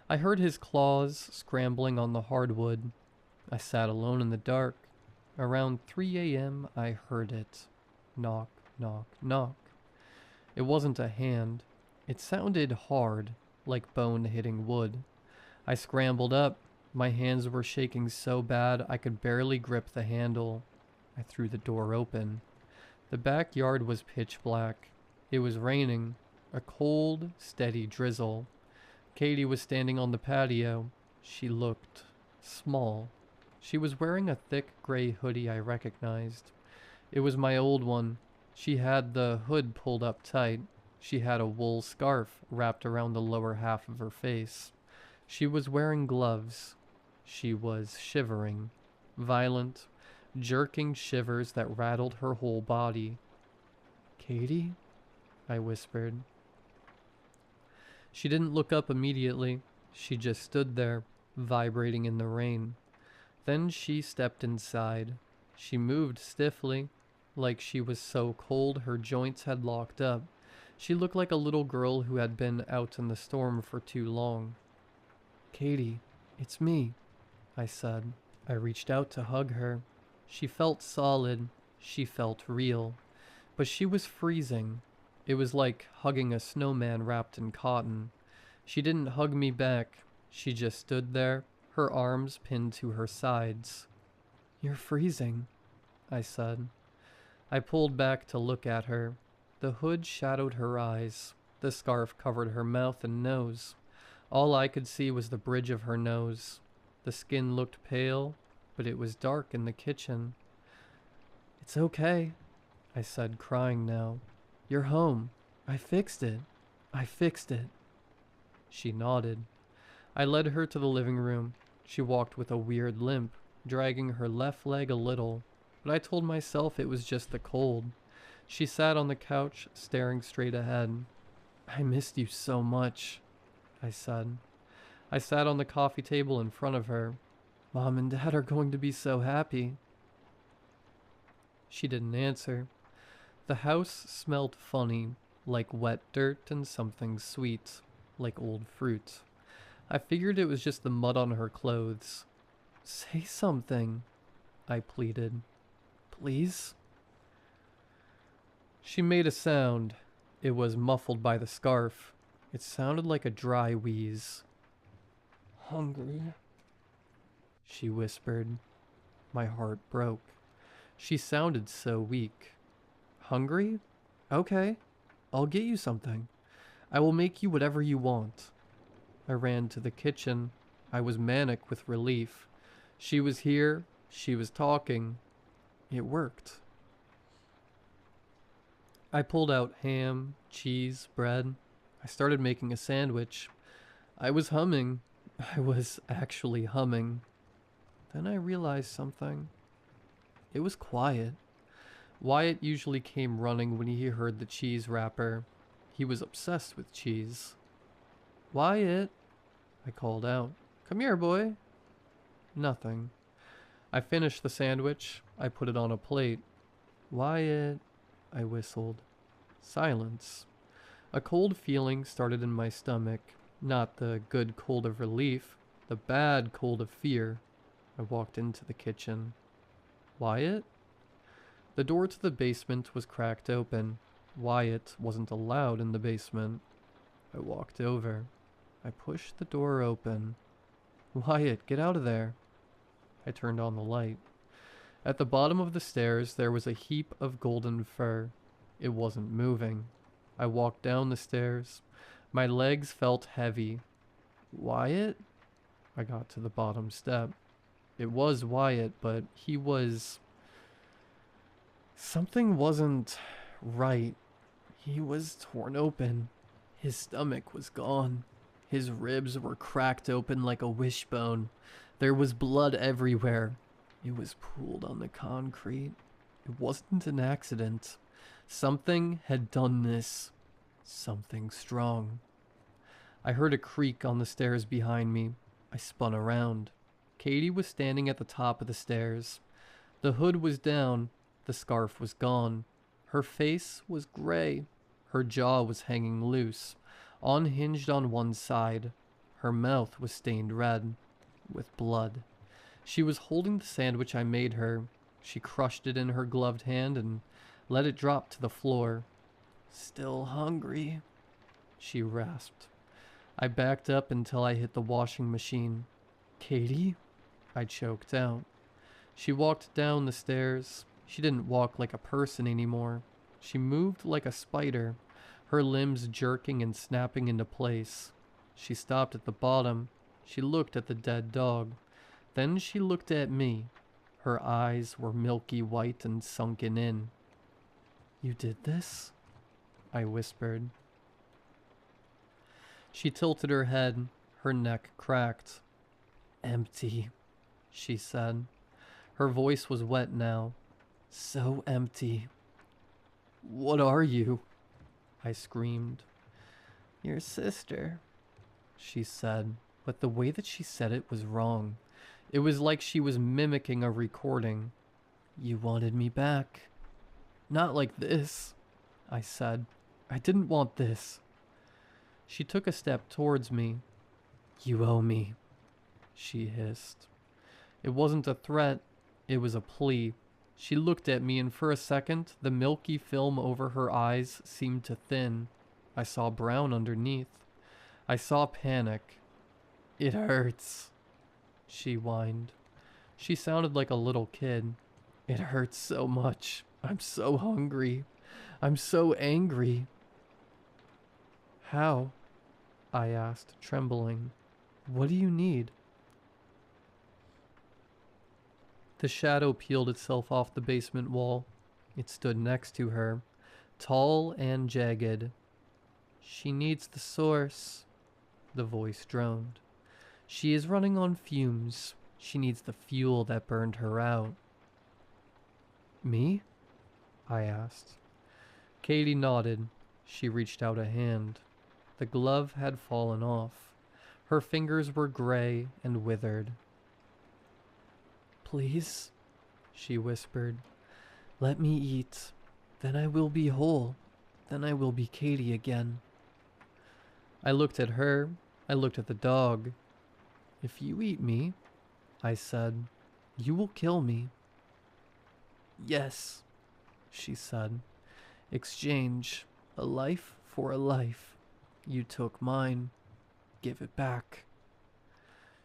I heard his claws scrambling on the hardwood. I sat alone in the dark. Around 3 a.m. I heard it. Knock, knock, knock. It wasn't a hand. It sounded hard, like bone hitting wood. I scrambled up. My hands were shaking so bad I could barely grip the handle. I threw the door open. The backyard was pitch black. It was raining, a cold, steady drizzle. Katie was standing on the patio. She looked small. She was wearing a thick gray hoodie I recognized. It was my old one. She had the hood pulled up tight. She had a wool scarf wrapped around the lower half of her face. She was wearing gloves. She was shivering. Violent, jerking shivers that rattled her whole body. "Katie?" I whispered. She didn't look up immediately. She just stood there, vibrating in the rain. Then she stepped inside. She moved stiffly, like she was so cold her joints had locked up. She looked like a little girl who had been out in the storm for too long. "Katie, it's me," I said. I reached out to hug her. She felt solid. She felt real. But she was freezing. It was like hugging a snowman wrapped in cotton. She didn't hug me back. She just stood there, her arms pinned to her sides. "You're freezing," I said. I pulled back to look at her. The hood shadowed her eyes. The scarf covered her mouth and nose. All I could see was the bridge of her nose. The skin looked pale, but it was dark in the kitchen. "It's okay," I said, crying now. "You're home. I fixed it. I fixed it." She nodded. I led her to the living room. She walked with a weird limp, dragging her left leg a little, but I told myself it was just the cold. She sat on the couch, staring straight ahead. "I missed you so much," I said. I sat on the coffee table in front of her. "Mom and Dad are going to be so happy." She didn't answer. The house smelled funny, like wet dirt and something sweet, like old fruit. I figured it was just the mud on her clothes. "Say something," I pleaded. "Please?" She made a sound. It was muffled by the scarf. It sounded like a dry wheeze. "Hungry," she whispered. My heart broke. She sounded so weak. "Hungry? Okay, I'll get you something. I will make you whatever you want." I ran to the kitchen. I was manic with relief. She was here. She was talking. It worked. I pulled out ham, cheese, bread. I started making a sandwich. I was humming. I was actually humming. Then I realized something. It was quiet. Wyatt usually came running when he heard the cheese wrapper. He was obsessed with cheese. "Wyatt," I called out. "Come here, boy." Nothing. I finished the sandwich. I put it on a plate. Wyatt, I whistled. Silence. A cold feeling started in my stomach. Not the good cold of relief, the bad cold of fear. I walked into the kitchen. Wyatt? The door to the basement was cracked open. Wyatt wasn't allowed in the basement. I walked over. I pushed the door open. Wyatt, get out of there. I turned on the light. At the bottom of the stairs, there was a heap of golden fur. It wasn't moving. I walked down the stairs. My legs felt heavy. Wyatt? I got to the bottom step. It was Wyatt, but he was... Something wasn't right. He was torn open. His stomach was gone. His ribs were cracked open like a wishbone. There was blood everywhere. It was pooled on the concrete. It wasn't an accident. Something had done this. Something strong. I heard a creak on the stairs behind me. I spun around. Katie was standing at the top of the stairs. The hood was down. The scarf was gone. Her face was gray. Her jaw was hanging loose, unhinged on one side. Her mouth was stained red, with blood. She was holding the sandwich I made her. She crushed it in her gloved hand and let it drop to the floor. Still hungry, she rasped. I backed up until I hit the washing machine. Katie? I choked out. She walked down the stairs. She didn't walk like a person anymore. She moved like a spider, her limbs jerking and snapping into place. She stopped at the bottom. She looked at the dead dog. Then she looked at me. Her eyes were milky white and sunken in. You did this? I whispered. She tilted her head. Her neck cracked. Empty, she said. Her voice was wet now. So empty. What are you? I screamed. Your sister, she said, but the way that she said it was wrong. It was like she was mimicking a recording. You wanted me back. Not like this, I said. I didn't want this. She took a step towards me. You owe me, she hissed. It wasn't a threat, it was a plea. She looked at me, and for a second, the milky film over her eyes seemed to thin. I saw brown underneath. I saw panic. It hurts, she whined. She sounded like a little kid. It hurts so much. I'm so hungry. I'm so angry. How? I asked, trembling. What do you need? The shadow peeled itself off the basement wall. It stood next to her, tall and jagged. She needs the source, the voice droned. She is running on fumes. She needs the fuel that burned her out. Me? I asked. Katie nodded. She reached out a hand. The glove had fallen off. Her fingers were gray and withered. Please, she whispered. Let me eat. Then I will be whole. Then I will be Katie again. I looked at her. I looked at the dog. If you eat me, I said, you will kill me. Yes, she said. Exchange. A life for a life. You took mine. Give it back.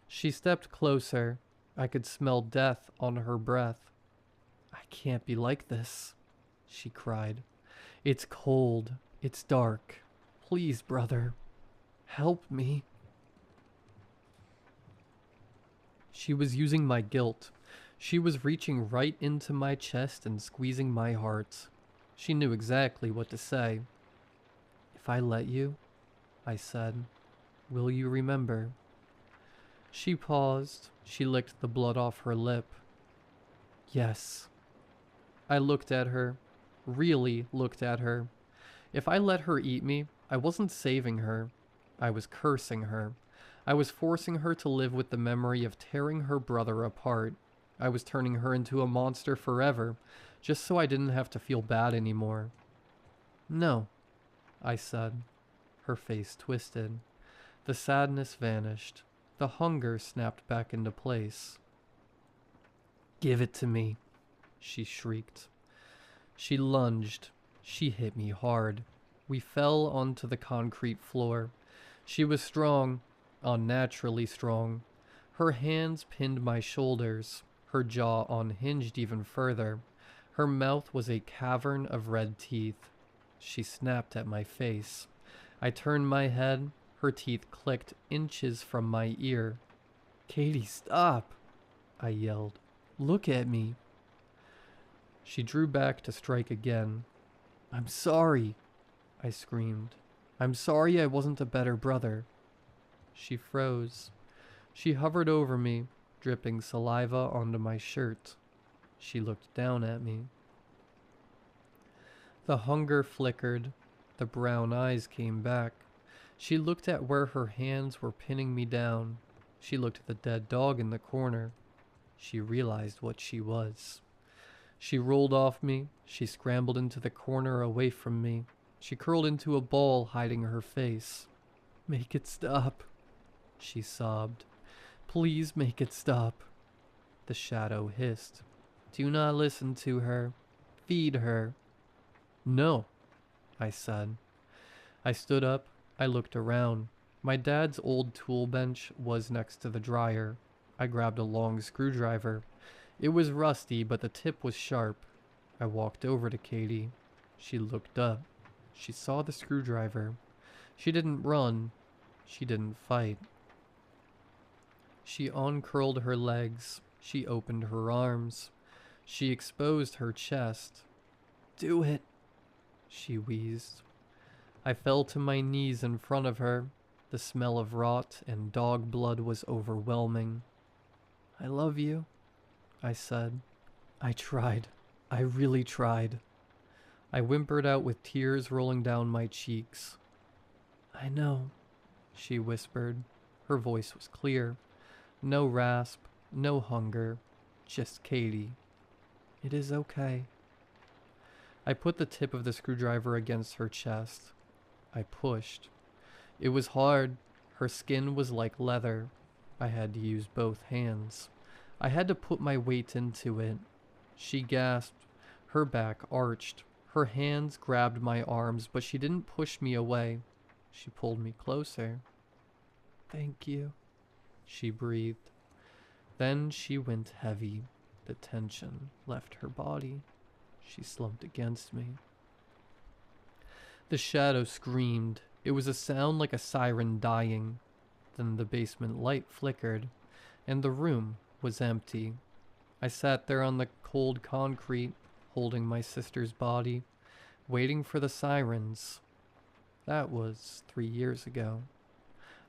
She stepped closer. I could smell death on her breath. I can't be like this, she cried. It's cold. It's dark. Please, brother, help me. She was using my guilt. She was reaching right into my chest and squeezing my heart. She knew exactly what to say. If I let you, I said, will you remember? She paused. She licked the blood off her lip. Yes. I looked at her. Really looked at her. If I let her eat me, I wasn't saving her. I was cursing her. I was forcing her to live with the memory of tearing her brother apart. I was turning her into a monster forever. just so I didn't have to feel bad anymore. No, I said. Her face twisted. The sadness vanished. The hunger snapped back into place. Give it to me, she shrieked. She lunged. She hit me hard. We fell onto the concrete floor. She was strong, unnaturally strong. Her hands pinned my shoulders, her jaw unhinged even further. Her mouth was a cavern of red teeth. She snapped at my face. I turned my head. Her teeth clicked inches from my ear. Katie, stop! I yelled. Look at me. She drew back to strike again. I'm sorry, I screamed. I'm sorry I wasn't a better brother. She froze. She hovered over me, dripping saliva onto my shirt. She looked down at me. The hunger flickered. The brown eyes came back. She looked at where her hands were pinning me down. She looked at the dead dog in the corner. She realized what she was. She rolled off me. She scrambled into the corner away from me. She curled into a ball, hiding her face. Make it stop, she sobbed. Please make it stop. The shadow hissed. Do not listen to her. Feed her. No, I said. I stood up. I looked around. My dad's old tool bench was next to the dryer. I grabbed a long screwdriver. It was rusty, but the tip was sharp. I walked over to Katie. She looked up. She saw the screwdriver. She didn't run. She didn't fight. She uncurled her legs. She opened her arms. She exposed her chest. Do it, she wheezed. I fell to my knees in front of her. The smell of rot and dog blood was overwhelming. I love you, I said. I tried. I really tried. I whimpered out with tears rolling down my cheeks. I know, she whispered. Her voice was clear. No rasp, no hunger, just Katie. It is okay. I put the tip of the screwdriver against her chest. I pushed. It was hard. Her skin was like leather. I had to use both hands. I had to put my weight into it. She gasped. Her back arched. Her hands grabbed my arms, but she didn't push me away. She pulled me closer. Thank you, she breathed. Then she went heavy. The tension left her body. She slumped against me. The shadow screamed. It was a sound like a siren dying. Then the basement light flickered, and the room was empty. I sat there on the cold concrete, holding my sister's body, waiting for the sirens. That was 3 years ago.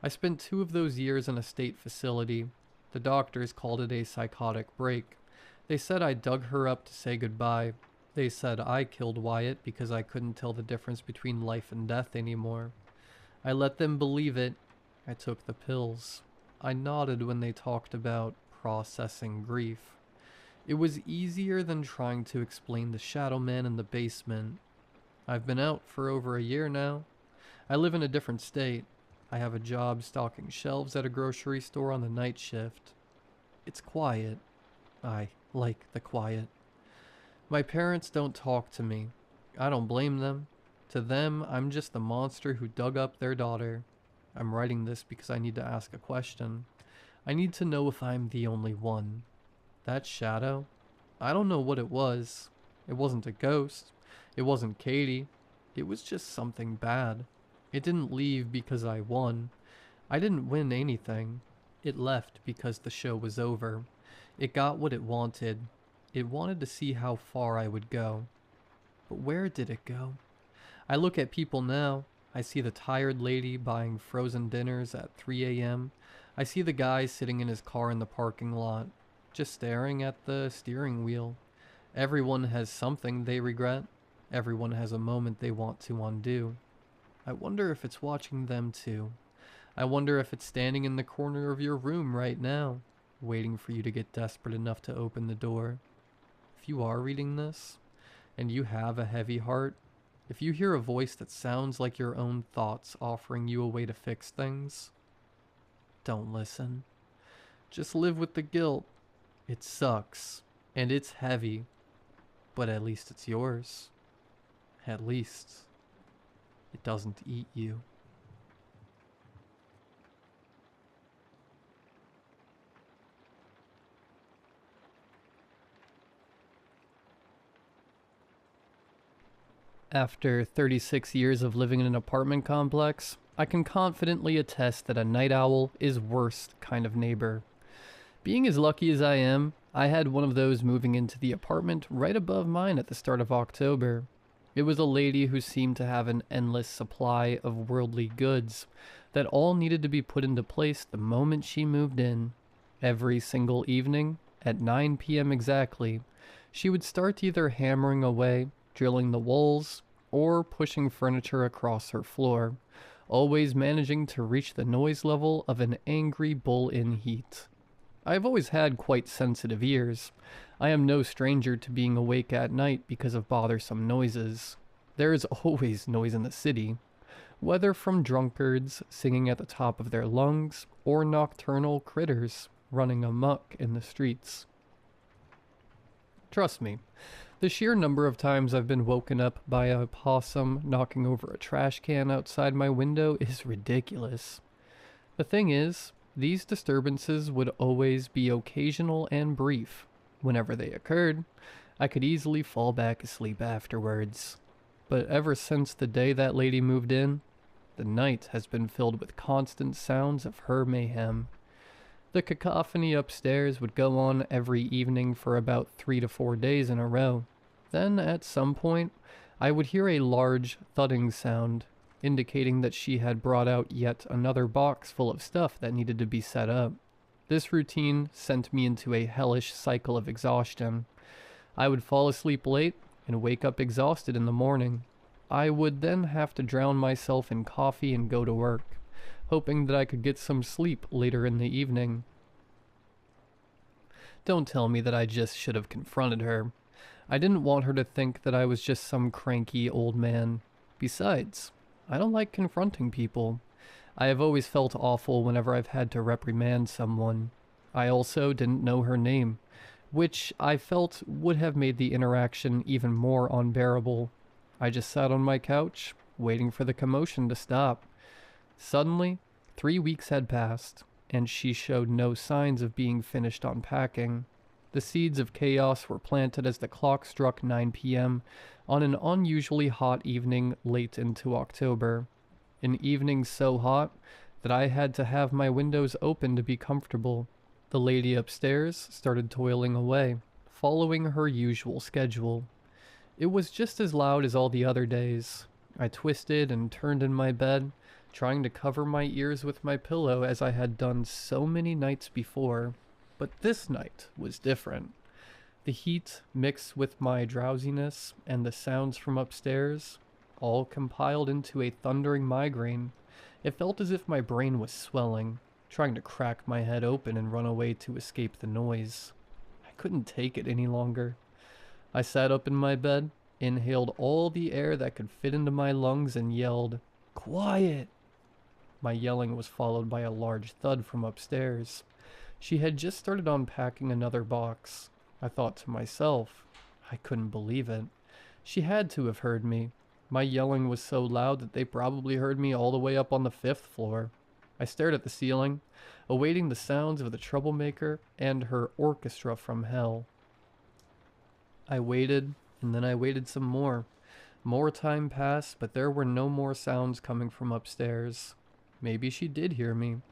I spent 2 of those years in a state facility. The doctors called it a psychotic break. They said I dug her up to say goodbye. They said I killed Wyatt because I couldn't tell the difference between life and death anymore. I let them believe it. I took the pills. I nodded when they talked about processing grief. It was easier than trying to explain the shadow man in the basement. I've been out for over a year now. I live in a different state. I have a job stocking shelves at a grocery store on the night shift. It's quiet. I like the quiet. My parents don't talk to me. I don't blame them. To them, I'm just the monster who dug up their daughter. I'm writing this because I need to ask a question. I need to know if I'm the only one. That shadow? I don't know what it was. It wasn't a ghost. It wasn't Katie. It was just something bad. It didn't leave because I won. I didn't win anything. It left because the show was over. It got what it wanted. It wanted to see how far I would go. But where did it go? I look at people now. I see the tired lady buying frozen dinners at 3 a.m. I see the guy sitting in his car in the parking lot, just staring at the steering wheel. Everyone has something they regret. Everyone has a moment they want to undo. I wonder if it's watching them too. I wonder if it's standing in the corner of your room right now, waiting for you to get desperate enough to open the door. If you are reading this, and you have a heavy heart, if you hear a voice that sounds like your own thoughts offering you a way to fix things, don't listen. Just live with the guilt. It sucks, and it's heavy, but at least it's yours. At least it doesn't eat you. After 36 years of living in an apartment complex, I can confidently attest that a night owl is worst kind of neighbor. Being as lucky as I am, I had one of those moving into the apartment right above mine at the start of October. It was a lady who seemed to have an endless supply of worldly goods that all needed to be put into place the moment she moved in. Every single evening, at 9 p.m. exactly, she would start either hammering away, drilling the walls, or pushing furniture across her floor, always managing to reach the noise level of an angry bull in heat. I have always had quite sensitive ears. I am no stranger to being awake at night because of bothersome noises. There is always noise in the city, whether from drunkards singing at the top of their lungs or nocturnal critters running amok in the streets. Trust me, the sheer number of times I've been woken up by a possum knocking over a trash can outside my window is ridiculous. The thing is, these disturbances would always be occasional and brief. Whenever they occurred, I could easily fall back asleep afterwards. But ever since the day that lady moved in, the night has been filled with constant sounds of her mayhem. The cacophony upstairs would go on every evening for about 3 to 4 days in a row. Then, at some point, I would hear a large thudding sound, indicating that she had brought out yet another box full of stuff that needed to be set up. This routine sent me into a hellish cycle of exhaustion. I would fall asleep late and wake up exhausted in the morning. I would then have to drown myself in coffee and go to work, hoping that I could get some sleep later in the evening. Don't tell me that I just should have confronted her. I didn't want her to think that I was just some cranky old man. Besides, I don't like confronting people. I have always felt awful whenever I've had to reprimand someone. I also didn't know her name, which I felt would have made the interaction even more unbearable. I just sat on my couch, waiting for the commotion to stop. Suddenly, 3 weeks had passed, and she showed no signs of being finished unpacking. The seeds of chaos were planted as the clock struck 9 p.m. on an unusually hot evening late into October. An evening so hot that I had to have my windows open to be comfortable. The lady upstairs started toiling away, following her usual schedule. It was just as loud as all the other days. I twisted and turned in my bed, trying to cover my ears with my pillow as I had done so many nights before. But this night was different. The heat mixed with my drowsiness and the sounds from upstairs all compiled into a thundering migraine. It felt as if my brain was swelling, trying to crack my head open and run away to escape the noise. I couldn't take it any longer. I sat up in my bed, inhaled all the air that could fit into my lungs, and yelled, "Quiet!" My yelling was followed by a large thud from upstairs. She had just started unpacking another box. I thought to myself, I couldn't believe it. She had to have heard me. My yelling was so loud that they probably heard me all the way up on the 5th floor. I stared at the ceiling, awaiting the sounds of the troublemaker and her orchestra from hell. I waited, and then I waited some more. More time passed, but there were no more sounds coming from upstairs. Maybe she did hear me.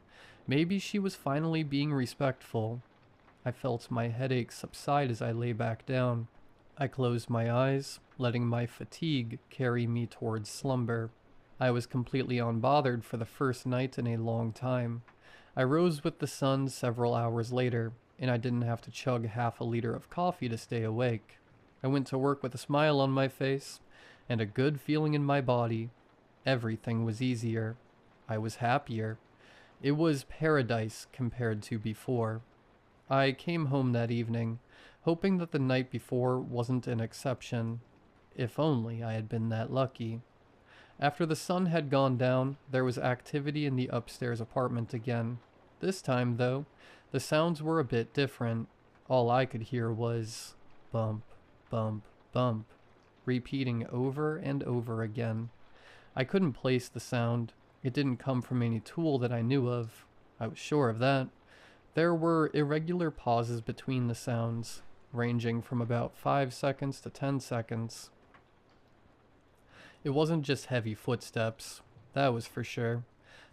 Maybe she was finally being respectful. I felt my headache subside as I lay back down. I closed my eyes, letting my fatigue carry me towards slumber. I was completely unbothered for the first night in a long time. I rose with the sun several hours later, and I didn't have to chug half a liter of coffee to stay awake. I went to work with a smile on my face and a good feeling in my body. Everything was easier. I was happier. It was paradise compared to before. I came home that evening, hoping that the night before wasn't an exception. If only I had been that lucky. After the sun had gone down, there was activity in the upstairs apartment again. This time, though, the sounds were a bit different. All I could hear was bump, bump, bump, repeating over and over again. I couldn't place the sound. It didn't come from any tool that I knew of. I was sure of that. There were irregular pauses between the sounds, ranging from about 5 seconds to 10 seconds. It wasn't just heavy footsteps, that was for sure.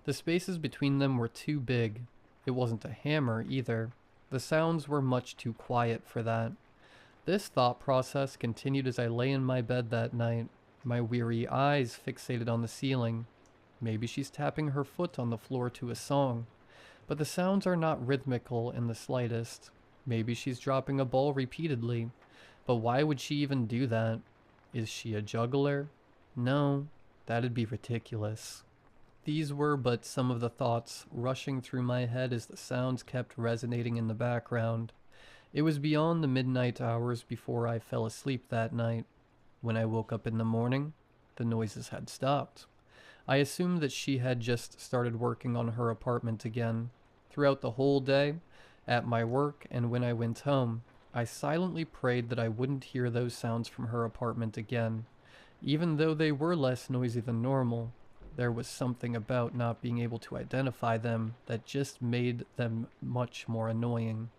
The spaces between them were too big. It wasn't a hammer either. The sounds were much too quiet for that. This thought process continued as I lay in my bed that night, my weary eyes fixated on the ceiling. Maybe she's tapping her foot on the floor to a song, but the sounds are not rhythmical in the slightest. Maybe she's dropping a ball repeatedly, but why would she even do that? Is she a juggler? No, that'd be ridiculous. These were but some of the thoughts rushing through my head as the sounds kept resonating in the background. It was beyond the midnight hours before I fell asleep that night. When I woke up in the morning, the noises had stopped. I assumed that she had just started working on her apartment again. Throughout the whole day, at my work and when I went home, I silently prayed that I wouldn't hear those sounds from her apartment again. Even though they were less noisy than normal, there was something about not being able to identify them that just made them much more annoying.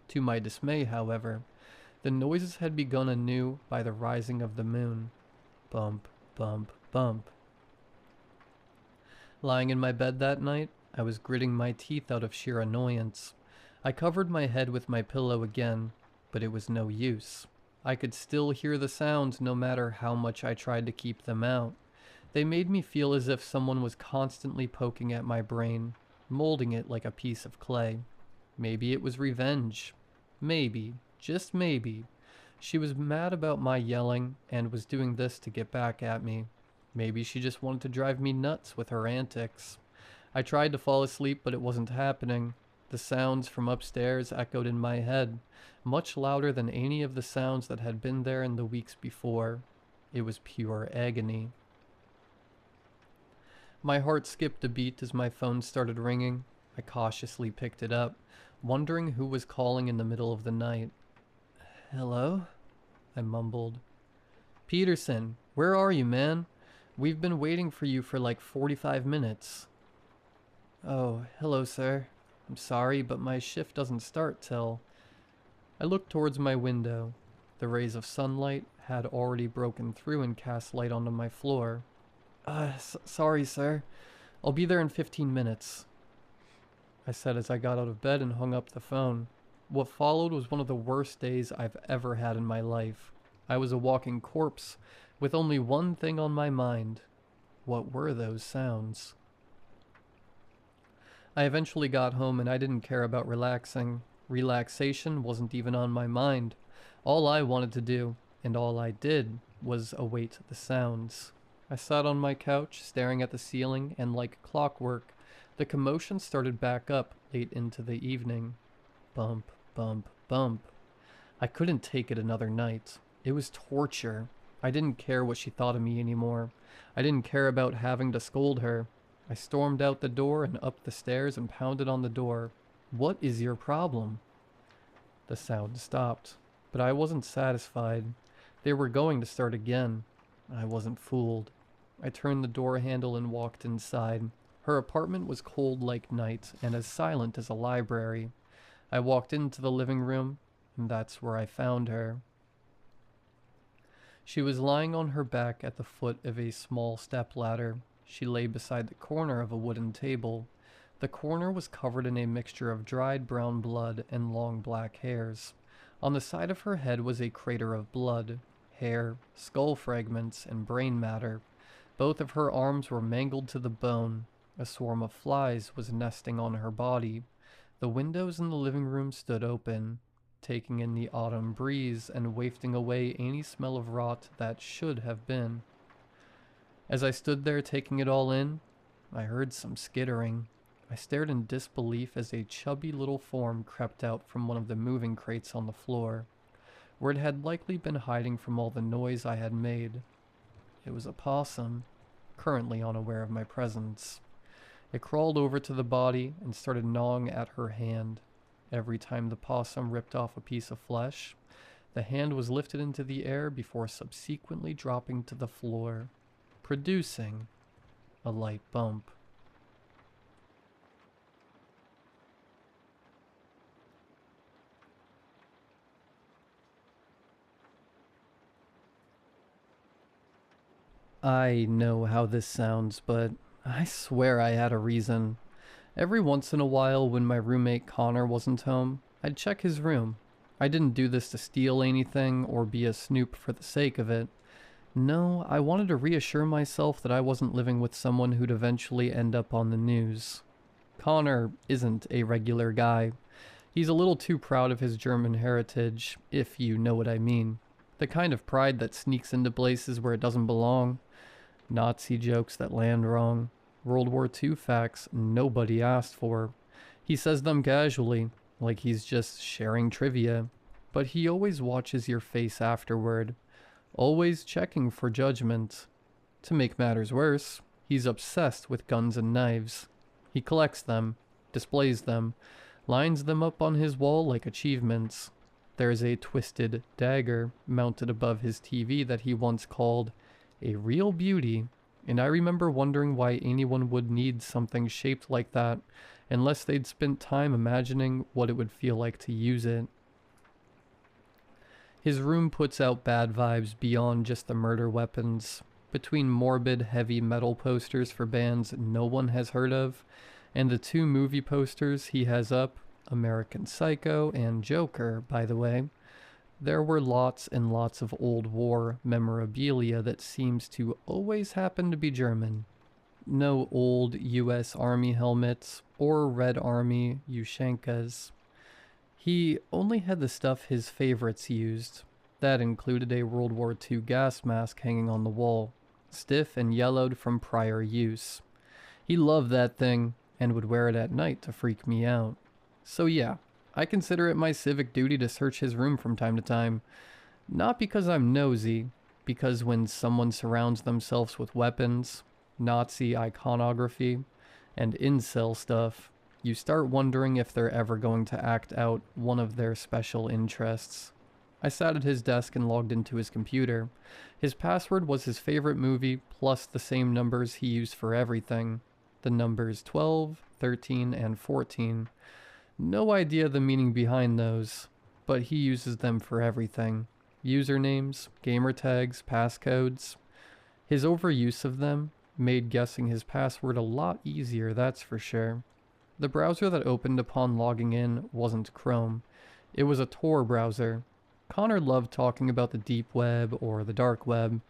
To my dismay, however, the noises had begun anew by the rising of the moon. Bump, bump, bump. Lying in my bed that night, I was gritting my teeth out of sheer annoyance. I covered my head with my pillow again, but it was no use. I could still hear the sounds no matter how much I tried to keep them out. They made me feel as if someone was constantly poking at my brain, molding it like a piece of clay. Maybe it was revenge. Maybe, just maybe, she was mad about my yelling and was doing this to get back at me. Maybe she just wanted to drive me nuts with her antics. I tried to fall asleep, but it wasn't happening. The sounds from upstairs echoed in my head, much louder than any of the sounds that had been there in the weeks before. It was pure agony. My heart skipped a beat as my phone started ringing. I cautiously picked it up, wondering who was calling in the middle of the night. "Hello?" I mumbled. "Peterson, where are you, man? We've been waiting for you for like 45 minutes. "Oh, hello, sir. I'm sorry, but my shift doesn't start till..." I looked towards my window. The rays of sunlight had already broken through and cast light onto my floor. Sorry, sir. I'll be there in 15 minutes. I said as I got out of bed and hung up the phone. What followed was one of the worst days I've ever had in my life. I was a walking corpse, with only one thing on my mind. What were those sounds? I eventually got home and I didn't care about relaxing. Relaxation wasn't even on my mind. All I wanted to do, and all I did, was await the sounds. I sat on my couch, staring at the ceiling, and like clockwork, the commotion started back up late into the evening. Bump, bump, bump. I couldn't take it another night. It was torture. I didn't care what she thought of me anymore. I didn't care about having to scold her. I stormed out the door and up the stairs and pounded on the door. "What is your problem?" The sound stopped, but I wasn't satisfied. They were going to start again. I wasn't fooled. I turned the door handle and walked inside. Her apartment was cold like night and as silent as a library. I walked into the living room, and that's where I found her. She was lying on her back at the foot of a small stepladder. She lay beside the corner of a wooden table. The corner was covered in a mixture of dried brown blood and long black hairs. On the side of her head was a crater of blood, hair, skull fragments, and brain matter. Both of her arms were mangled to the bone. A swarm of flies was nesting on her body. The windows in the living room stood open, taking in the autumn breeze and wafting away any smell of rot that should have been. As I stood there taking it all in, I heard some skittering. I stared in disbelief as a chubby little form crept out from one of the moving crates on the floor. where it had likely been hiding from all the noise I had made. It was a possum, currently unaware of my presence. It crawled over to the body and started gnawing at her hand. Every time the possum ripped off a piece of flesh, the hand was lifted into the air before subsequently dropping to the floor, producing a light bump. I know how this sounds, but I swear I had a reason. Every once in a while, when my roommate Connor wasn't home, I'd check his room. I didn't do this to steal anything or be a snoop for the sake of it. No, I wanted to reassure myself that I wasn't living with someone who'd eventually end up on the news. Connor isn't a regular guy. He's a little too proud of his German heritage, if you know what I mean. The kind of pride that sneaks into places where it doesn't belong. Nazi jokes that land wrong. World War II facts nobody asked for. He says them casually, like he's just sharing trivia. But he always watches your face afterward, always checking for judgment. To make matters worse, he's obsessed with guns and knives. He collects them, displays them, lines them up on his wall like achievements. There's a twisted dagger mounted above his TV that he once called a real beauty, and I remember wondering why anyone would need something shaped like that unless they'd spent time imagining what it would feel like to use it. His room puts out bad vibes beyond just the murder weapons. Between morbid heavy metal posters for bands no one has heard of, and the 2 movie posters he has up, American Psycho and Joker, by the way, there were lots and lots of old war memorabilia that seems to always happen to be German. No old US Army helmets or Red Army Ushankas. He only had the stuff his favorites used. That included a World War II gas mask hanging on the wall, stiff and yellowed from prior use. He loved that thing and would wear it at night to freak me out. So yeah, I consider it my civic duty to search his room from time to time. Not because I'm nosy, because when someone surrounds themselves with weapons, Nazi iconography, and incel stuff, you start wondering if they're ever going to act out one of their special interests. I sat at his desk and logged into his computer. His password was his favorite movie, plus the same numbers he used for everything. The numbers 12, 13, and 14. No idea the meaning behind those, but he uses them for everything. Usernames, gamer tags, passcodes. His overuse of them made guessing his password a lot easier, that's for sure. The browser that opened upon logging in wasn't Chrome. It was a Tor browser. Connor loved talking about the deep web or the dark web.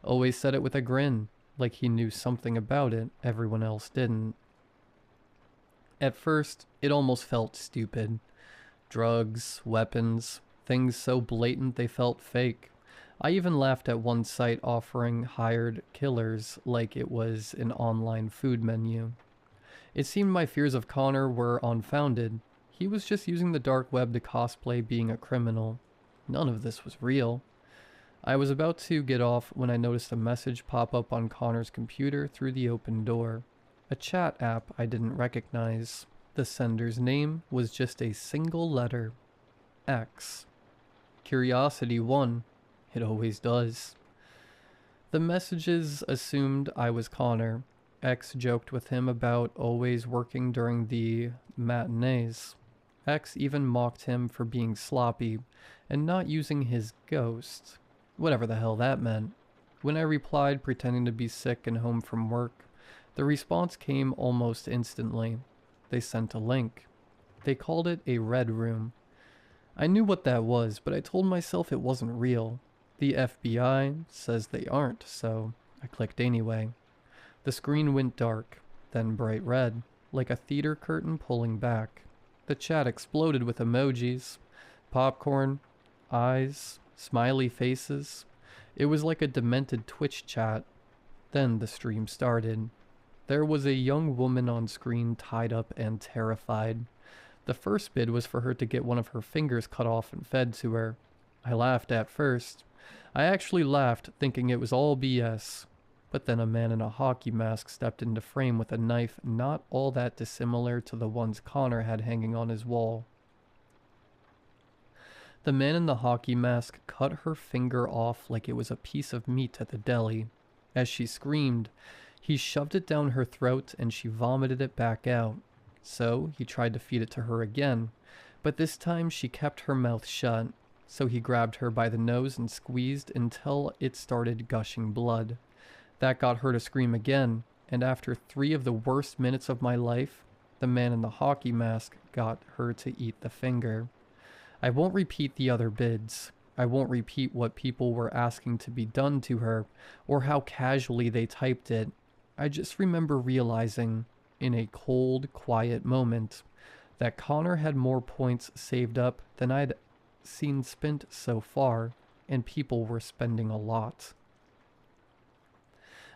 Always said it with a grin, like he knew something about it everyone else didn't. At first, it almost felt stupid. Drugs, weapons, things so blatant they felt fake. I even laughed at one site offering hired killers like it was an online food menu. It seemed my fears of Connor were unfounded. He was just using the dark web to cosplay being a criminal. None of this was real. I was about to get off when I noticed a message pop up on Connor's computer through the open door. A chat app I didn't recognize. The sender's name was just a single letter. X. Curiosity won. It always does. The messages assumed I was Connor. X joked with him about always working during the matinees. X even mocked him for being sloppy and not using his ghost. Whatever the hell that meant. When I replied pretending to be sick and home from work, the response came almost instantly. They sent a link. They called it a red room. I knew what that was, but I told myself it wasn't real. The FBI says they aren't, so I clicked anyway. The screen went dark, then bright red, like a theater curtain pulling back. The chat exploded with emojis, popcorn, eyes, smiley faces. It was like a demented Twitch chat. Then the stream started. There was a young woman on screen tied up and terrified. The first bid was for her to get one of her fingers cut off and fed to her. I laughed at first. I actually laughed, thinking it was all BS. But then a man in a hockey mask stepped into frame with a knife not all that dissimilar to the ones Connor had hanging on his wall. The man in the hockey mask cut her finger off like it was a piece of meat at the deli. As she screamed, he shoved it down her throat and she vomited it back out. So he tried to feed it to her again, but this time she kept her mouth shut. So he grabbed her by the nose and squeezed until it started gushing blood. That got her to scream again, and after 3 of the worst minutes of my life, the man in the hockey mask got her to eat the finger. I won't repeat the other bids. I won't repeat what people were asking to be done to her, or how casually they typed it. I just remember realizing, in a cold, quiet moment, that Connor had more points saved up than I'd seen spent so far, and people were spending a lot.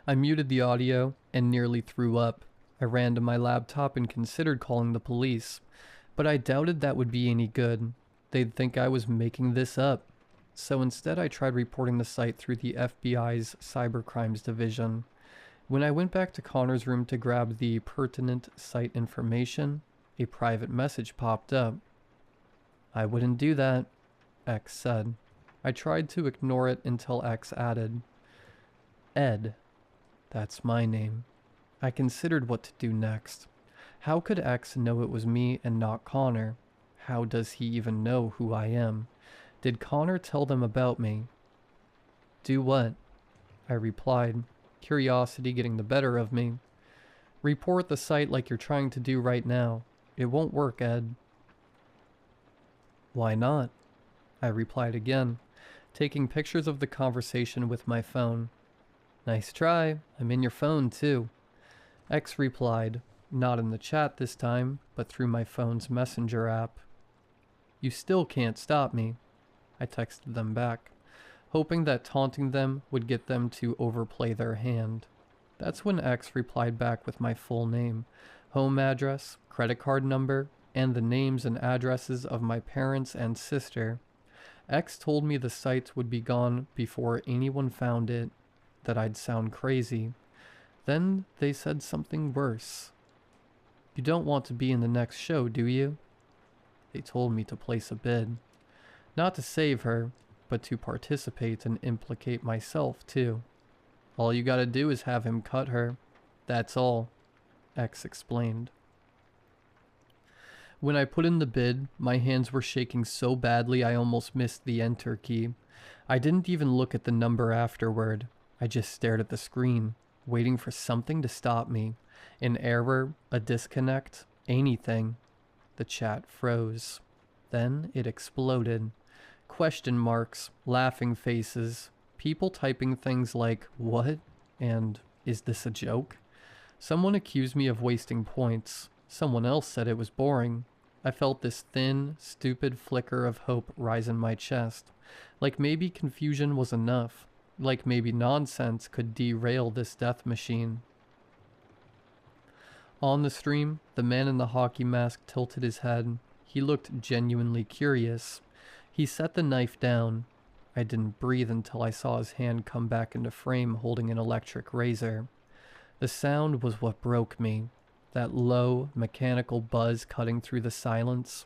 I muted the audio and nearly threw up. I ran to my laptop and considered calling the police, but I doubted that would be any good. They'd think I was making this up. So instead I tried reporting the site through the FBI's Cybercrimes Division. When I went back to Connor's room to grab the pertinent site information, a private message popped up. "I wouldn't do that," X said. I tried to ignore it until X added, "Ed, that's my name." I considered what to do next. How could X know it was me and not Connor? How does he even know who I am? Did Connor tell them about me? "Do what?" I replied, curiosity getting the better of me. "Report the site like you're trying to do right now. It won't work, Ed." "Why not?" I replied again, taking pictures of the conversation with my phone. "Nice try. I'm in your phone, too." X replied, not in the chat this time, but through my phone's messenger app. "You still can't stop me." I texted them back, hoping that taunting them would get them to overplay their hand. That's when X replied back with my full name, home address, credit card number, and the names and addresses of my parents and sister. X told me the site would be gone before anyone found it, that I'd sound crazy. Then they said something worse. "You don't want to be in the next show, do you?" They told me to place a bid. Not to save her, but to participate and implicate myself too. "All you gotta do is have him cut her. That's all," X explained. When I put in the bid, my hands were shaking so badly I almost missed the enter key. I didn't even look at the number afterward. I just stared at the screen, waiting for something to stop me. An error, a disconnect, anything. The chat froze. Then it exploded. Question marks, laughing faces, people typing things like, "What?" and "Is this a joke?" Someone accused me of wasting points. Someone else said it was boring. I felt this thin, stupid flicker of hope rise in my chest. Like maybe confusion was enough. Like maybe nonsense could derail this death machine. On the stream, the man in the hockey mask tilted his head. He looked genuinely curious. He set the knife down. I didn't breathe until I saw his hand come back into frame holding an electric razor. The sound was what broke me. That low, mechanical buzz cutting through the silence.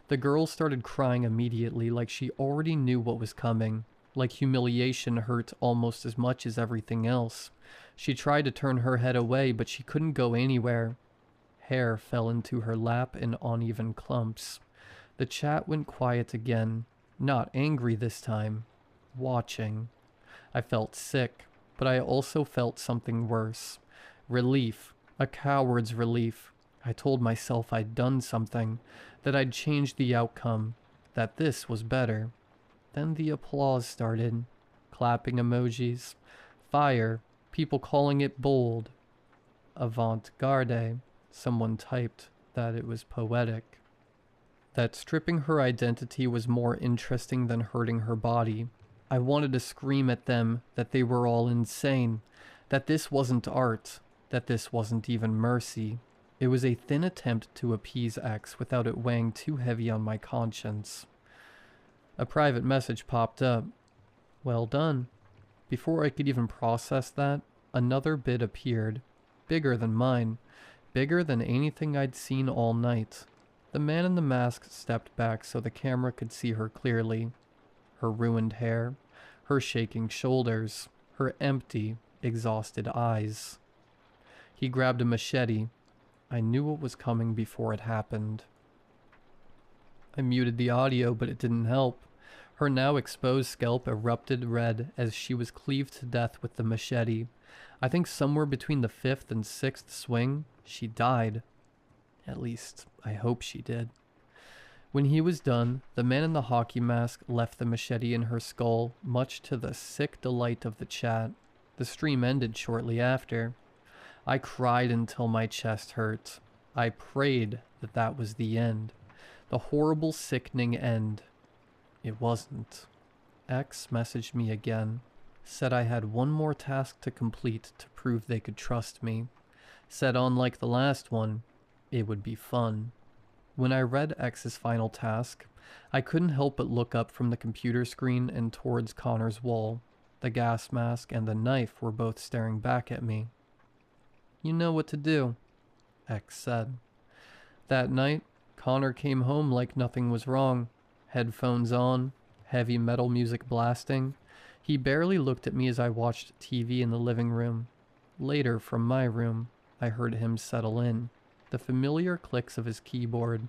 The girl started crying immediately, like she already knew what was coming. Like humiliation hurt almost as much as everything else. She tried to turn her head away, but she couldn't go anywhere. Hair fell into her lap in uneven clumps. The chat went quiet again. Not angry this time. Watching. I felt sick, but I also felt something worse. Relief. A coward's relief. I told myself I'd done something, that I'd changed the outcome, that this was better. Then the applause started. Clapping emojis. Fire. People calling it bold. Avant-garde. Someone typed that it was poetic. That stripping her identity was more interesting than hurting her body. I wanted to scream at them that they were all insane, that this wasn't art, that this wasn't even mercy. It was a thin attempt to appease X without it weighing too heavy on my conscience. A private message popped up. Well done. Before I could even process that, another bid appeared. Bigger than mine. Bigger than anything I'd seen all night. The man in the mask stepped back so the camera could see her clearly. Her ruined hair, her shaking shoulders, her empty, exhausted eyes. He grabbed a machete. I knew what was coming before it happened. I muted the audio, but it didn't help. Her now exposed scalp erupted red as she was cleaved to death with the machete. I think somewhere between the 5th and 6th swing, she died. At least, I hope she did. When he was done, the man in the hockey mask left the machete in her skull, much to the sick delight of the chat. The stream ended shortly after. I cried until my chest hurt. I prayed that that was the end. The horrible, sickening end. It wasn't. X messaged me again. Said I had one more task to complete to prove they could trust me. Said unlike the last one, it would be fun. When I read X's final task, I couldn't help but look up from the computer screen and towards Connor's wall. The gas mask and the knife were both staring back at me. You know what to do, X said. That night, Connor came home like nothing was wrong. Headphones on, heavy metal music blasting. He barely looked at me as I watched TV in the living room. Later, from my room, I heard him settle in. The familiar clicks of his keyboard,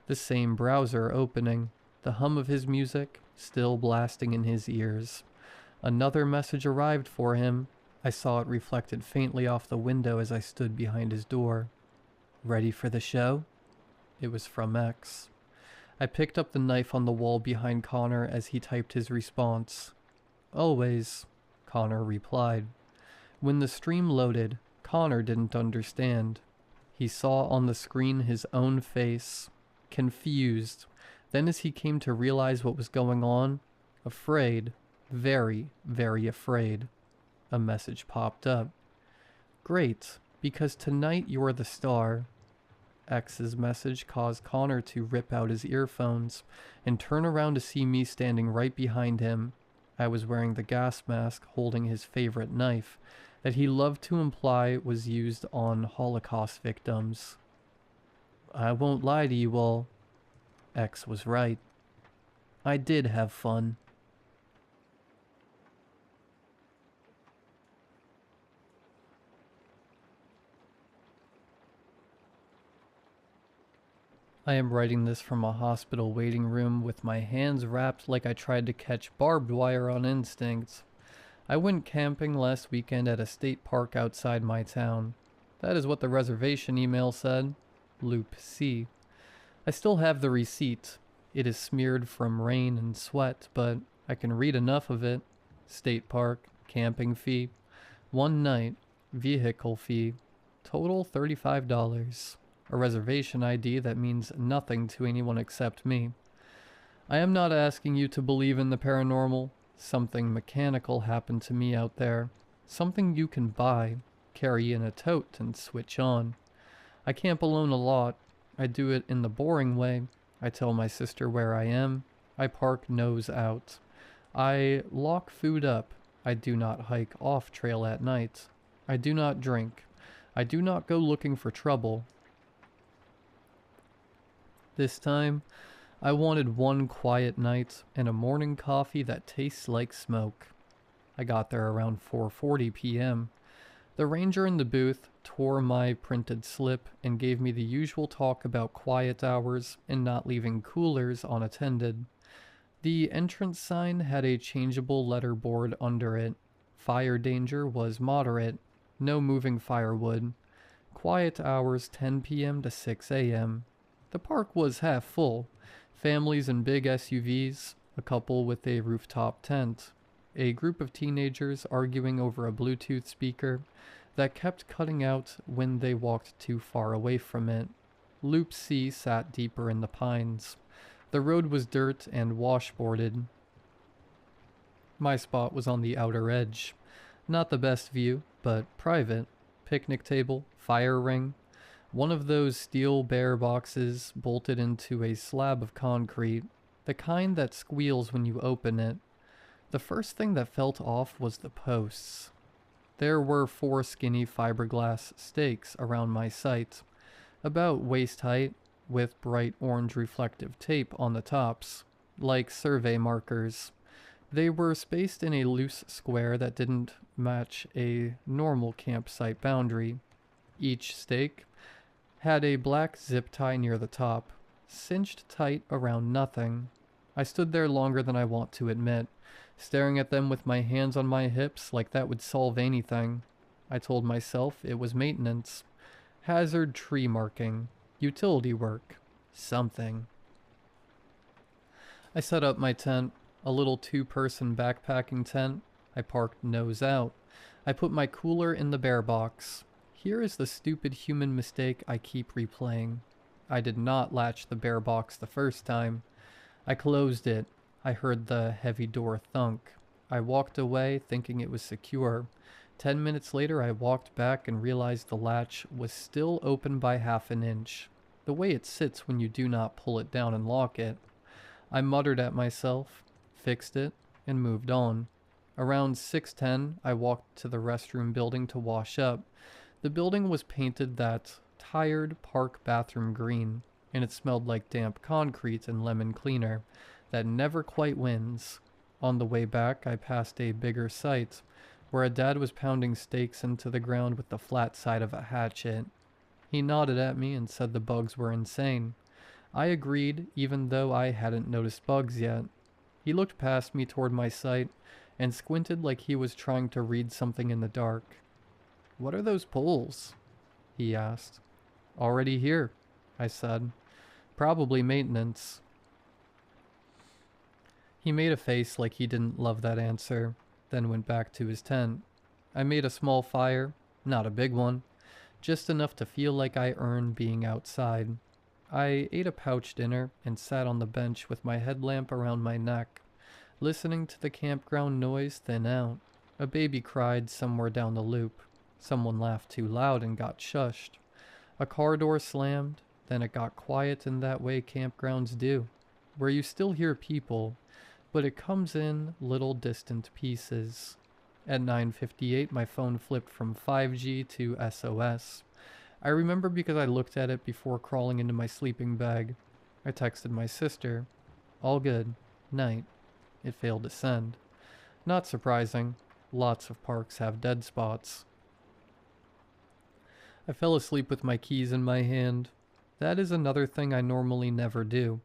the same browser opening, the hum of his music still blasting in his ears. Another message arrived for him. I saw it reflected faintly off the window as I stood behind his door. Ready for the show? It was from X. I picked up the knife on the wall behind Connor as he typed his response. Always, Connor replied. When the stream loaded, Connor didn't understand. He saw on the screen his own face, confused. Then as he came to realize what was going on, afraid, very, very afraid, a message popped up. Great, because tonight you're the star. X's message caused Connor to rip out his earphones and turn around to see me standing right behind him. I was wearing the gas mask, holding his favorite knife that he loved to imply was used on Holocaust victims. I won't lie to you all. X was right. I did have fun. I am writing this from a hospital waiting room with my hands wrapped like I tried to catch barbed wire on instinct. I went camping last weekend at a state park outside my town. That is what the reservation email said. Loop C. I still have the receipt. It is smeared from rain and sweat, but I can read enough of it. State park, camping fee, 1 night, vehicle fee, total $35. A reservation ID that means nothing to anyone except me. I am not asking you to believe in the paranormal. Something mechanical happened to me out there. Something you can buy, carry in a tote, and switch on. I camp alone a lot. I do it in the boring way. I tell my sister where I am. I park nose out. I lock food up. I do not hike off trail at night. I do not drink. I do not go looking for trouble. This time, I wanted one quiet night and a morning coffee that tastes like smoke. I got there around 4:40 p.m. The ranger in the booth tore my printed slip and gave me the usual talk about quiet hours and not leaving coolers unattended. The entrance sign had a changeable letterboard under it. Fire danger was moderate. No moving firewood. Quiet hours 10 p.m. to 6 a.m. The park was half full. Families in big SUVs, a couple with a rooftop tent, a group of teenagers arguing over a Bluetooth speaker that kept cutting out when they walked too far away from it. Loop C sat deeper in the pines. The road was dirt and washboarded. My spot was on the outer edge. Not the best view, but private. Picnic table, fire ring. One of those steel bear boxes bolted into a slab of concrete. the kind that squeals when you open it. The first thing that felt off was the posts. There were 4 skinny fiberglass stakes around my sight, about waist height, with bright orange reflective tape on the tops, like survey markers. They were spaced in a loose square that didn't match a normal campsite boundary. Each stake had a black zip tie near the top, cinched tight around nothing. I stood there longer than I want to admit, staring at them with my hands on my hips like that would solve anything. I told myself it was maintenance. Hazard tree marking. Utility work. Something. I set up my tent, a little 2-person backpacking tent. I parked nose out. I put my cooler in the bear box. Here is the stupid human mistake I keep replaying. I did not latch the bear box the first time. I closed it. I heard the heavy door thunk. I walked away thinking it was secure. 10 minutes later, I walked back and realized the latch was still open by half an inch, the way it sits when you do not pull it down and lock it. I muttered at myself, fixed it, and moved on. Around 6:10, I walked to the restroom building to wash up. The building was painted that tired park bathroom green, and it smelled like damp concrete and lemon cleaner that never quite wins. On the way back, I passed a bigger site, where a dad was pounding stakes into the ground with the flat side of a hatchet. He nodded at me and said the bugs were insane. I agreed, even though I hadn't noticed bugs yet. He looked past me toward my site and squinted like he was trying to read something in the dark. "What are those poles?" he asked. "Already here," I said. "Probably maintenance." He made a face like he didn't love that answer, then went back to his tent. I made a small fire, not a big one, just enough to feel like I earned being outside. I ate a pouch dinner and sat on the bench with my headlamp around my neck, listening to the campground noise thin out. A baby cried somewhere down the loop. Someone laughed too loud and got shushed. A car door slammed, then it got quiet in that way campgrounds do, where you still hear people, but it comes in little distant pieces. At 9:58, my phone flipped from 5G to SOS. I remember because I looked at it before crawling into my sleeping bag. I texted my sister. "All good. Night." It failed to send. Not surprising. Lots of parks have dead spots. I fell asleep with my keys in my hand. That is another thing I normally never do.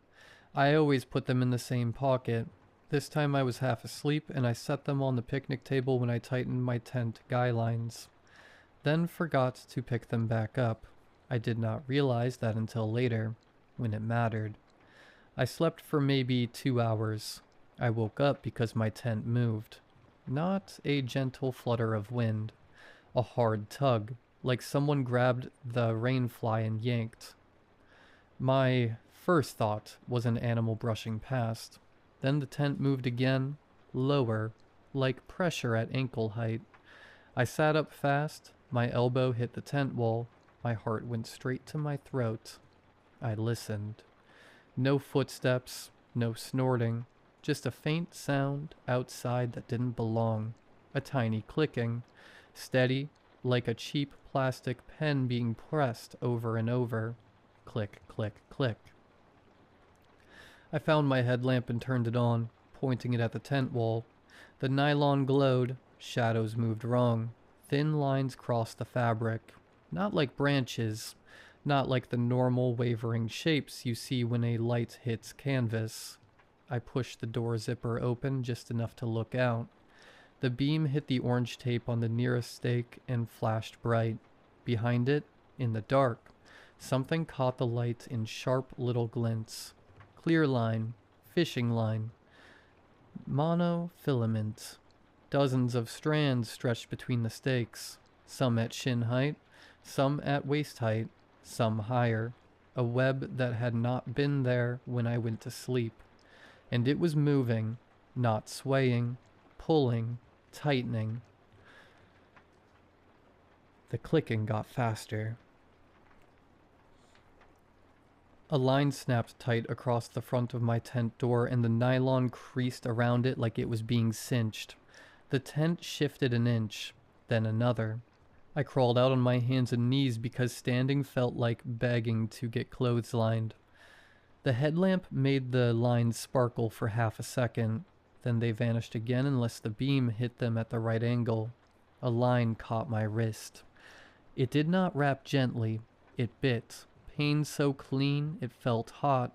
I always put them in the same pocket. This time I was half asleep and I set them on the picnic table when I tightened my tent guy lines. Then forgot to pick them back up. I did not realize that until later, when it mattered. I slept for maybe 2 hours. I woke up because my tent moved. Not a gentle flutter of wind. A hard tug, like someone grabbed the rainfly and yanked. My first thought was an animal brushing past. Then the tent moved again, lower, like pressure at ankle height. I sat up fast. My elbow hit the tent wall. My heart went straight to my throat. I listened. No footsteps, no snorting, just a faint sound outside that didn't belong. A tiny clicking, steady, like a cheap plastic pen being pressed over and over. Click, click, click. I found my headlamp and turned it on, pointing it at the tent wall. The nylon glowed. Shadows moved wrong. Thin lines crossed the fabric. Not like branches. Not like the normal wavering shapes you see when a light hits canvas. I pushed the door zipper open just enough to look out. The beam hit the orange tape on the nearest stake and flashed bright. Behind it, in the dark, something caught the light in sharp little glints. Clear line, fishing line, monofilament. Dozens of strands stretched between the stakes, some at shin height, some at waist height, some higher. A web that had not been there when I went to sleep. And it was moving, not swaying, pulling, tightening. The clicking got faster. A line snapped tight across the front of my tent door, and the nylon creased around it like it was being cinched. The tent shifted an inch, then another. I crawled out on my hands and knees because standing felt like begging to get clotheslined. The headlamp made the lines sparkle for half a second, then they vanished again unless the beam hit them at the right angle. A line caught my wrist. It did not wrap gently, it bit. Pain so clean, it felt hot.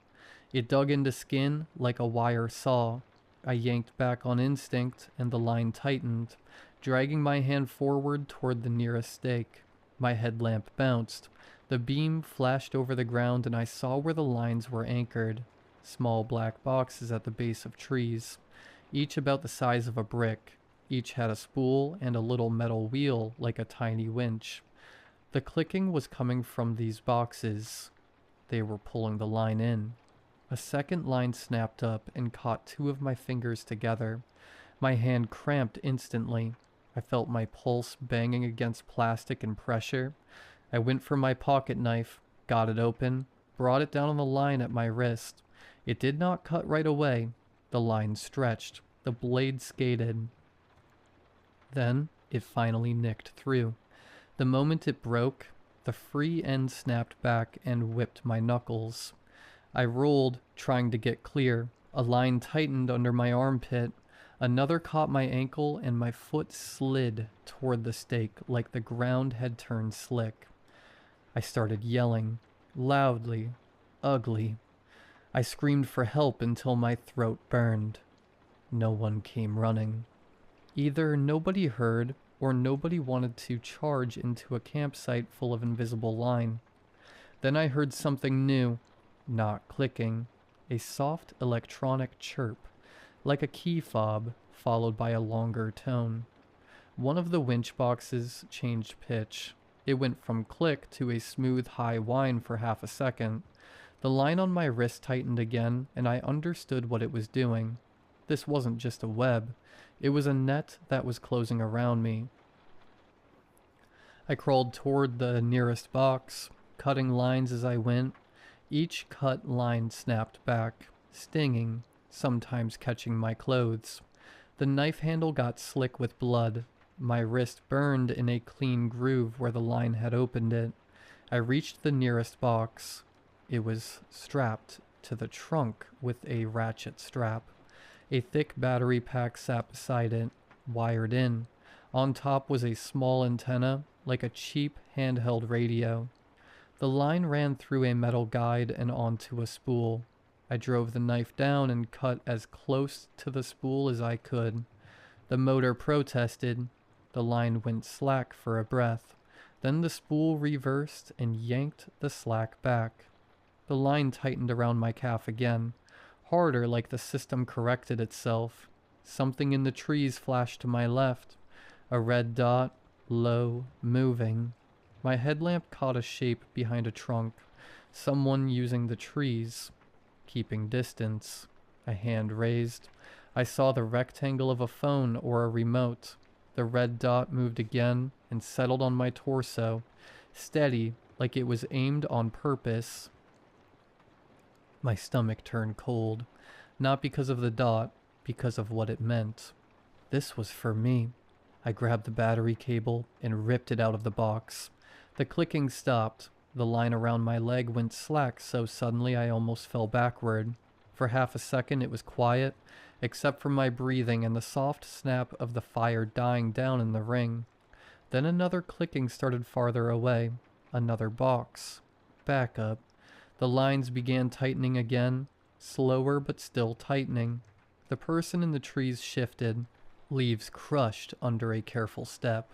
It dug into skin like a wire saw. I yanked back on instinct, and the line tightened, dragging my hand forward toward the nearest stake. My headlamp bounced. The beam flashed over the ground, and I saw where the lines were anchored. Small black boxes at the base of trees, each about the size of a brick. Each had a spool and a little metal wheel like a tiny winch. The clicking was coming from these boxes. They were pulling the line in. A second line snapped up and caught two of my fingers together. My hand cramped instantly. I felt my pulse banging against plastic and pressure. I went for my pocket knife, got it open, brought it down on the line at my wrist. It did not cut right away. The line stretched. The blade skated. Then it finally nicked through. The moment it broke, the free end snapped back and whipped my knuckles. I rolled, trying to get clear. A line tightened under my armpit. Another caught my ankle, and my foot slid toward the stake like the ground had turned slick. I started yelling, loudly, ugly. I screamed for help until my throat burned. No one came running. Either nobody heard, or nobody wanted to charge into a campsite full of invisible line. Then I heard something new, not clicking, a soft electronic chirp, like a key fob, followed by a longer tone. One of the winch boxes changed pitch. It went from click to a smooth high whine for half a second. The line on my wrist tightened again, and I understood what it was doing. This wasn't just a web. It was a net that was closing around me. I crawled toward the nearest box, cutting lines as I went. Each cut line snapped back, stinging, sometimes catching my clothes. The knife handle got slick with blood. My wrist burned in a clean groove where the line had opened it. I reached the nearest box. It was strapped to the trunk with a ratchet strap. A thick battery pack sat beside it, wired in. On top was a small antenna, like a cheap handheld radio. The line ran through a metal guide and onto a spool. I drove the knife down and cut as close to the spool as I could. The motor protested. The line went slack for a breath. Then the spool reversed and yanked the slack back. The line tightened around my calf again, harder like the system corrected itself. Something in the trees flashed to my left. A red dot, low, moving. My headlamp caught a shape behind a trunk. Someone using the trees, keeping distance. A hand raised. I saw the rectangle of a phone or a remote. The red dot moved again and settled on my torso, steady like it was aimed on purpose. My stomach turned cold, not because of the dot, because of what it meant. This was for me. I grabbed the battery cable and ripped it out of the box. The clicking stopped. The line around my leg went slack so suddenly I almost fell backward. For half a second it was quiet, except for my breathing and the soft snap of the fire dying down in the ring. Then another clicking started farther away. Another box. Back up. The lines began tightening again, slower but still tightening. The person in the trees shifted, leaves crushed under a careful step.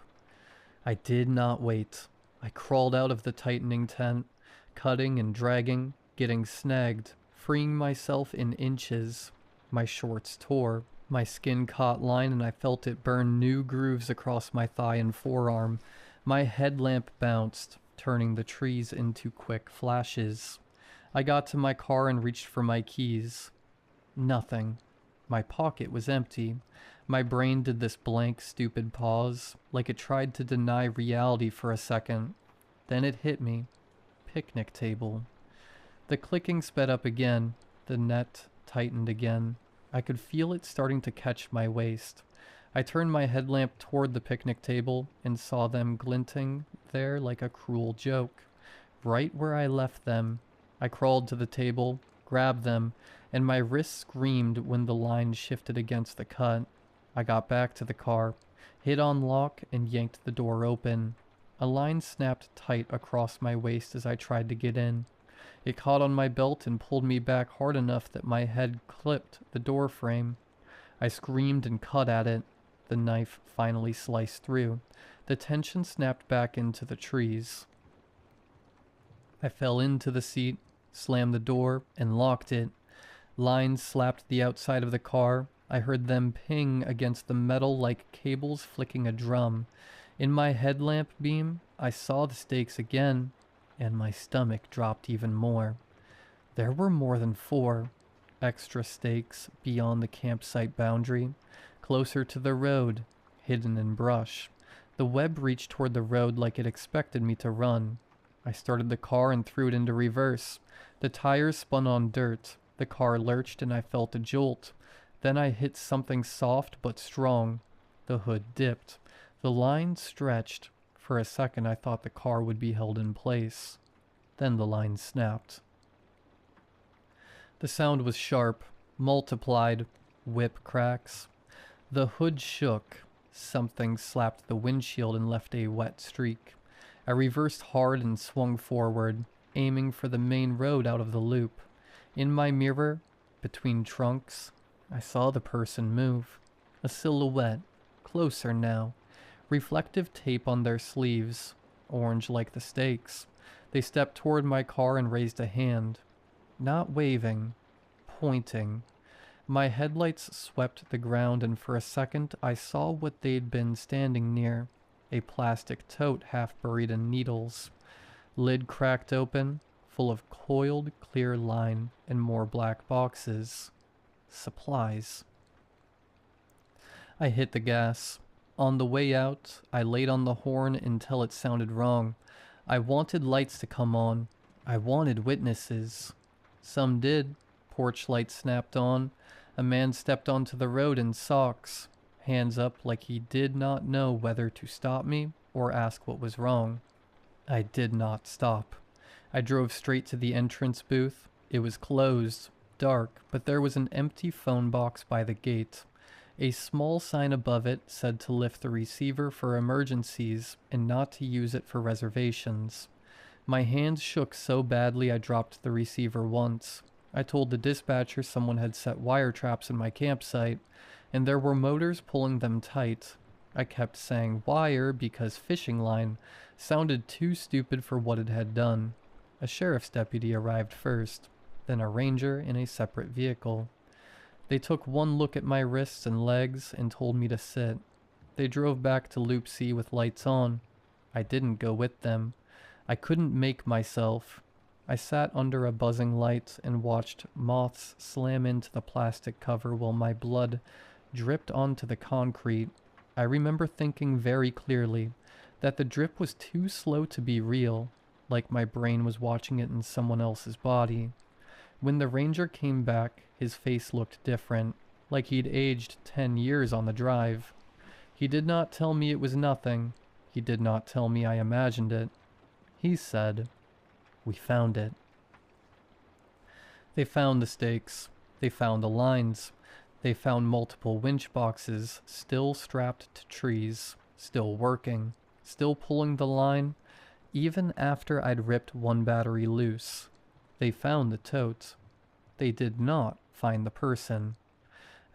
I did not wait. I crawled out of the tightening tent, cutting and dragging, getting snagged, freeing myself in inches. My shorts tore. My skin caught line and I felt it burn new grooves across my thigh and forearm. My headlamp bounced, turning the trees into quick flashes. I got to my car and reached for my keys. Nothing. My pocket was empty. My brain did this blank, stupid pause, like it tried to deny reality for a second. Then it hit me. Picnic table. The clicking sped up again. The net tightened again. I could feel it starting to catch my waist. I turned my headlamp toward the picnic table and saw them glinting there like a cruel joke. Right where I left them. I crawled to the table, grabbed them, and my wrist screamed when the line shifted against the cut. I got back to the car, hit on lock, and yanked the door open. A line snapped tight across my waist as I tried to get in. It caught on my belt and pulled me back hard enough that my head clipped the door frame. I screamed and cut at it. The knife finally sliced through. The tension snapped back into the trees. I fell into the seat, slammed the door, and locked it. Lines slapped the outside of the car. I heard them ping against the metal like cables flicking a drum. In my headlamp beam, I saw the stakes again, and my stomach dropped even more. There were more than 4 extra stakes beyond the campsite boundary, closer to the road, hidden in brush. The web reached toward the road like it expected me to run. I started the car and threw it into reverse. The tires spun on dirt. The car lurched and I felt a jolt. Then I hit something soft but strong. The hood dipped. The line stretched. For a second I thought the car would be held in place. Then the line snapped. The sound was sharp, multiplied, whip cracks. The hood shook. Something slapped the windshield and left a wet streak. I reversed hard and swung forward, aiming for the main road out of the loop. In my mirror, between trunks, I saw the person move. A silhouette, closer now. Reflective tape on their sleeves, orange like the stakes. They stepped toward my car and raised a hand. Not waving, pointing. My headlights swept the ground, and for a second I saw what they'd been standing near. A plastic tote half buried in needles. Lid cracked open, full of coiled clear line and more black boxes. Supplies. I hit the gas. On the way out, I laid on the horn until it sounded wrong. I wanted lights to come on. I wanted witnesses. Some did. Porch lights snapped on. A man stepped onto the road in socks, hands up like he did not know whether to stop me or ask what was wrong. I did not stop. I drove straight to the entrance booth. It was closed, dark, but there was an empty phone box by the gate. A small sign above it said to lift the receiver for emergencies and not to use it for reservations. My hands shook so badly I dropped the receiver once. I told the dispatcher someone had set wire traps in my campsite, and there were motors pulling them tight. I kept saying wire because fishing line sounded too stupid for what it had done. A sheriff's deputy arrived first, then a ranger in a separate vehicle. They took one look at my wrists and legs and told me to sit. They drove back to Loop C with lights on. I didn't go with them. I couldn't make myself. I sat under a buzzing light and watched moths slam into the plastic cover while my blood dripped onto the concrete. I remember thinking very clearly that the drip was too slow to be real, like my brain was watching it in someone else's body. When the ranger came back, his face looked different, like he'd aged 10 years on the drive. He did not tell me it was nothing. He did not tell me I imagined it. He said, "We found it." They found the stakes. They found the lines. They found multiple winch boxes, still strapped to trees, still working, still pulling the line, even after I'd ripped one battery loose. They found the tote. They did not find the person.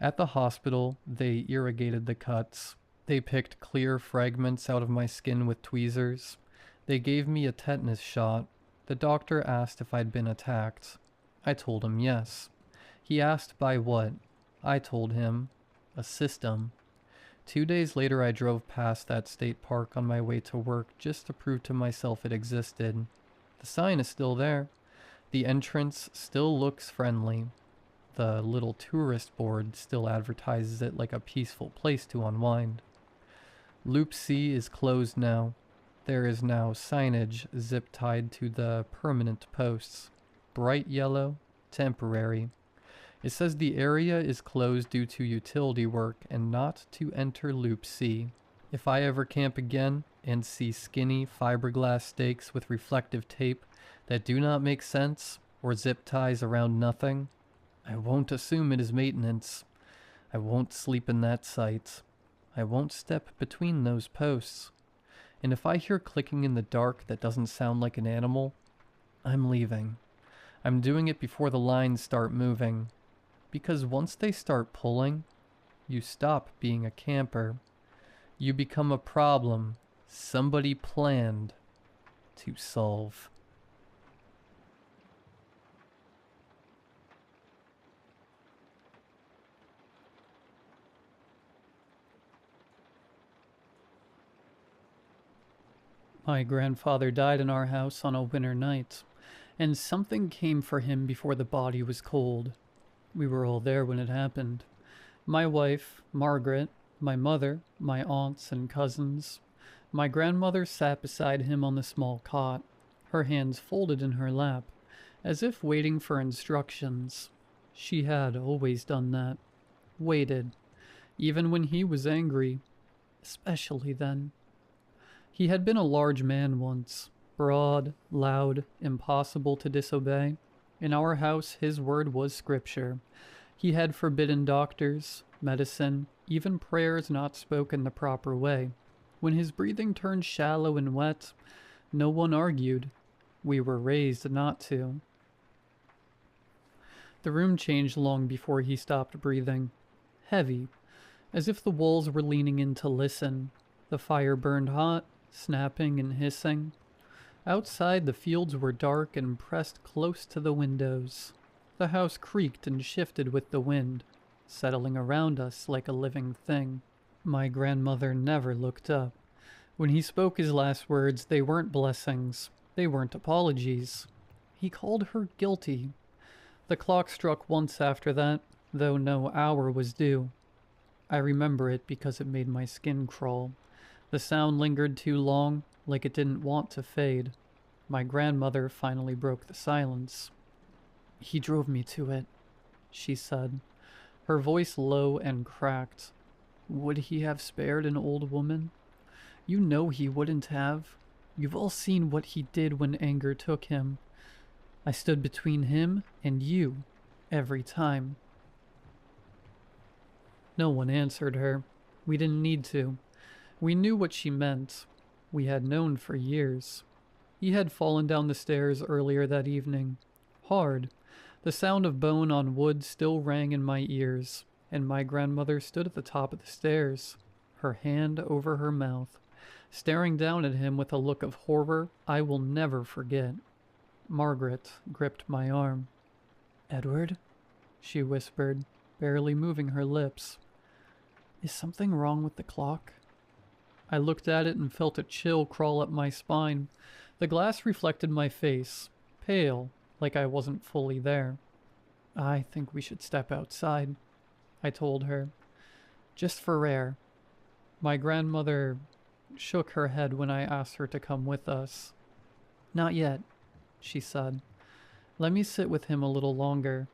At the hospital, they irrigated the cuts. They picked clear fragments out of my skin with tweezers. They gave me a tetanus shot. The doctor asked if I'd been attacked. I told him yes. He asked by what. I told him, a system. 2 days later I drove past that state park on my way to work just to prove to myself it existed. The sign is still there. The entrance still looks friendly. The little tourist board still advertises it like a peaceful place to unwind. Loop C is closed now. There is now signage zip-tied to the permanent posts. bright yellow, temporary. It says the area is closed due to utility work and not to enter Loop C. If I ever camp again and see skinny fiberglass stakes with reflective tape that do not make sense or zip ties around nothing, I won't assume it is maintenance. I won't sleep in that site. I won't step between those posts. And if I hear clicking in the dark that doesn't sound like an animal, I'm leaving. I'm doing it before the lines start moving. Because once they start pulling, you stop being a camper. You become a problem somebody planned to solve. My grandfather died in our house on a winter night, and something came for him before the body was cold. We were all there when it happened. My wife, Margaret, my mother, my aunts and cousins. My grandmother sat beside him on the small cot, her hands folded in her lap, as if waiting for instructions. She had always done that. Waited. Even when he was angry. Especially then. He had been a large man once, broad, loud, impossible to disobey. In our house, his word was scripture. He had forbidden doctors, medicine, even prayers not spoken the proper way. When his breathing turned shallow and wet, no one argued. We were raised not to. The room changed long before he stopped breathing. Heavy, as if the walls were leaning in to listen. The fire burned hot, snapping and hissing. Outside, the fields were dark and pressed close to the windows. The house creaked and shifted with the wind, settling around us like a living thing. My grandmother never looked up. When he spoke his last words, they weren't blessings. They weren't apologies. He called her guilty. The clock struck once after that, though no hour was due. I remember it because it made my skin crawl. The sound lingered too long, like it didn't want to fade. My grandmother finally broke the silence. "He drove me to it," she said, her voice low and cracked. "Would he have spared an old woman? You know he wouldn't have. You've all seen what he did when anger took him. I stood between him and you, every time." No one answered her. We didn't need to. We knew what she meant. We had known for years. He had fallen down the stairs earlier that evening. Hard. The sound of bone on wood still rang in my ears, and my grandmother stood at the top of the stairs, her hand over her mouth, staring down at him with a look of horror I will never forget. Margaret gripped my arm. "Edward," she whispered, barely moving her lips. "Is something wrong with the clock?" I looked at it and felt a chill crawl up my spine. The glass reflected my face, pale, like I wasn't fully there. "I think we should step outside," I told her. "Just for air." My grandmother shook her head when I asked her to come with us. "Not yet," she said. "Let me sit with him a little longer."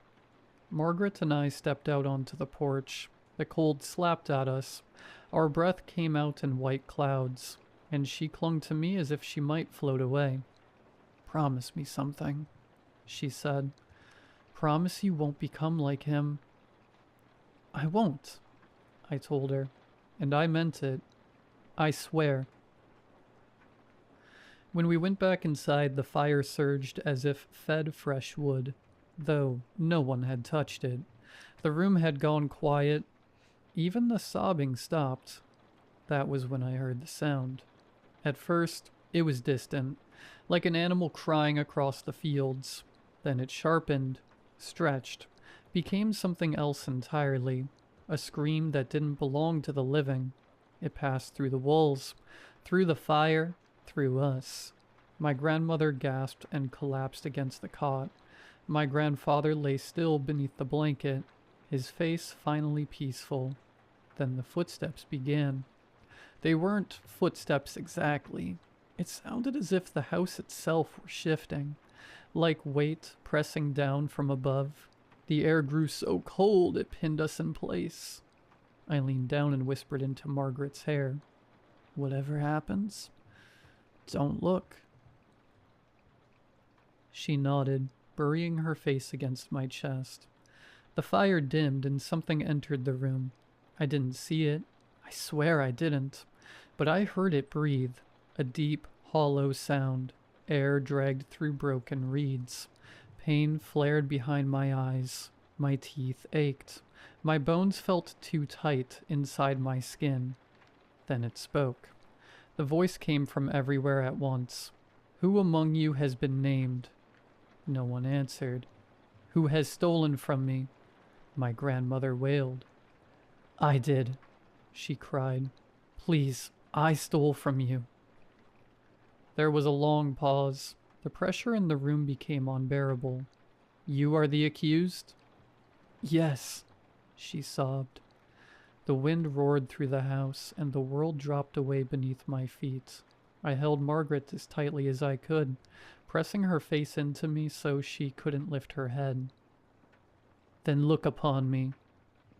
Margaret and I stepped out onto the porch. The cold slapped at us. Our breath came out in white clouds, and she clung to me as if she might float away. "Promise me something," she said. "Promise you won't become like him." "I won't," I told her, and I meant it. I swear. When we went back inside, the fire surged as if fed fresh wood, though no one had touched it. The room had gone quiet. Even the sobbing stopped. That was when I heard the sound. At first, it was distant, like an animal crying across the fields. Then it sharpened, stretched, became something else entirely, a scream that didn't belong to the living. It passed through the walls, through the fire, through us. My grandmother gasped and collapsed against the cot. My grandfather lay still beneath the blanket, his face finally peaceful. Then the footsteps began. They weren't footsteps exactly. It sounded as if the house itself were shifting, like weight pressing down from above. The air grew so cold it pinned us in place. I leaned down and whispered into Margaret's hair, "Whatever happens, don't look." She nodded, burying her face against my chest. The fire dimmed and something entered the room. I didn't see it. I swear I didn't. But I heard it breathe, a deep, hollow sound. Air dragged through broken reeds. Pain flared behind my eyes. My teeth ached. My bones felt too tight inside my skin. Then it spoke. The voice came from everywhere at once. "Who among you has been named?" No one answered. "Who has stolen from me?" My grandmother wailed. "I did," she cried. "Please, I stole from you." There was a long pause. The pressure in the room became unbearable. "You are the accused?" "Yes," she sobbed. The wind roared through the house, and the world dropped away beneath my feet. I held Margaret as tightly as I could, pressing her face into me so she couldn't lift her head. "Then look upon me,"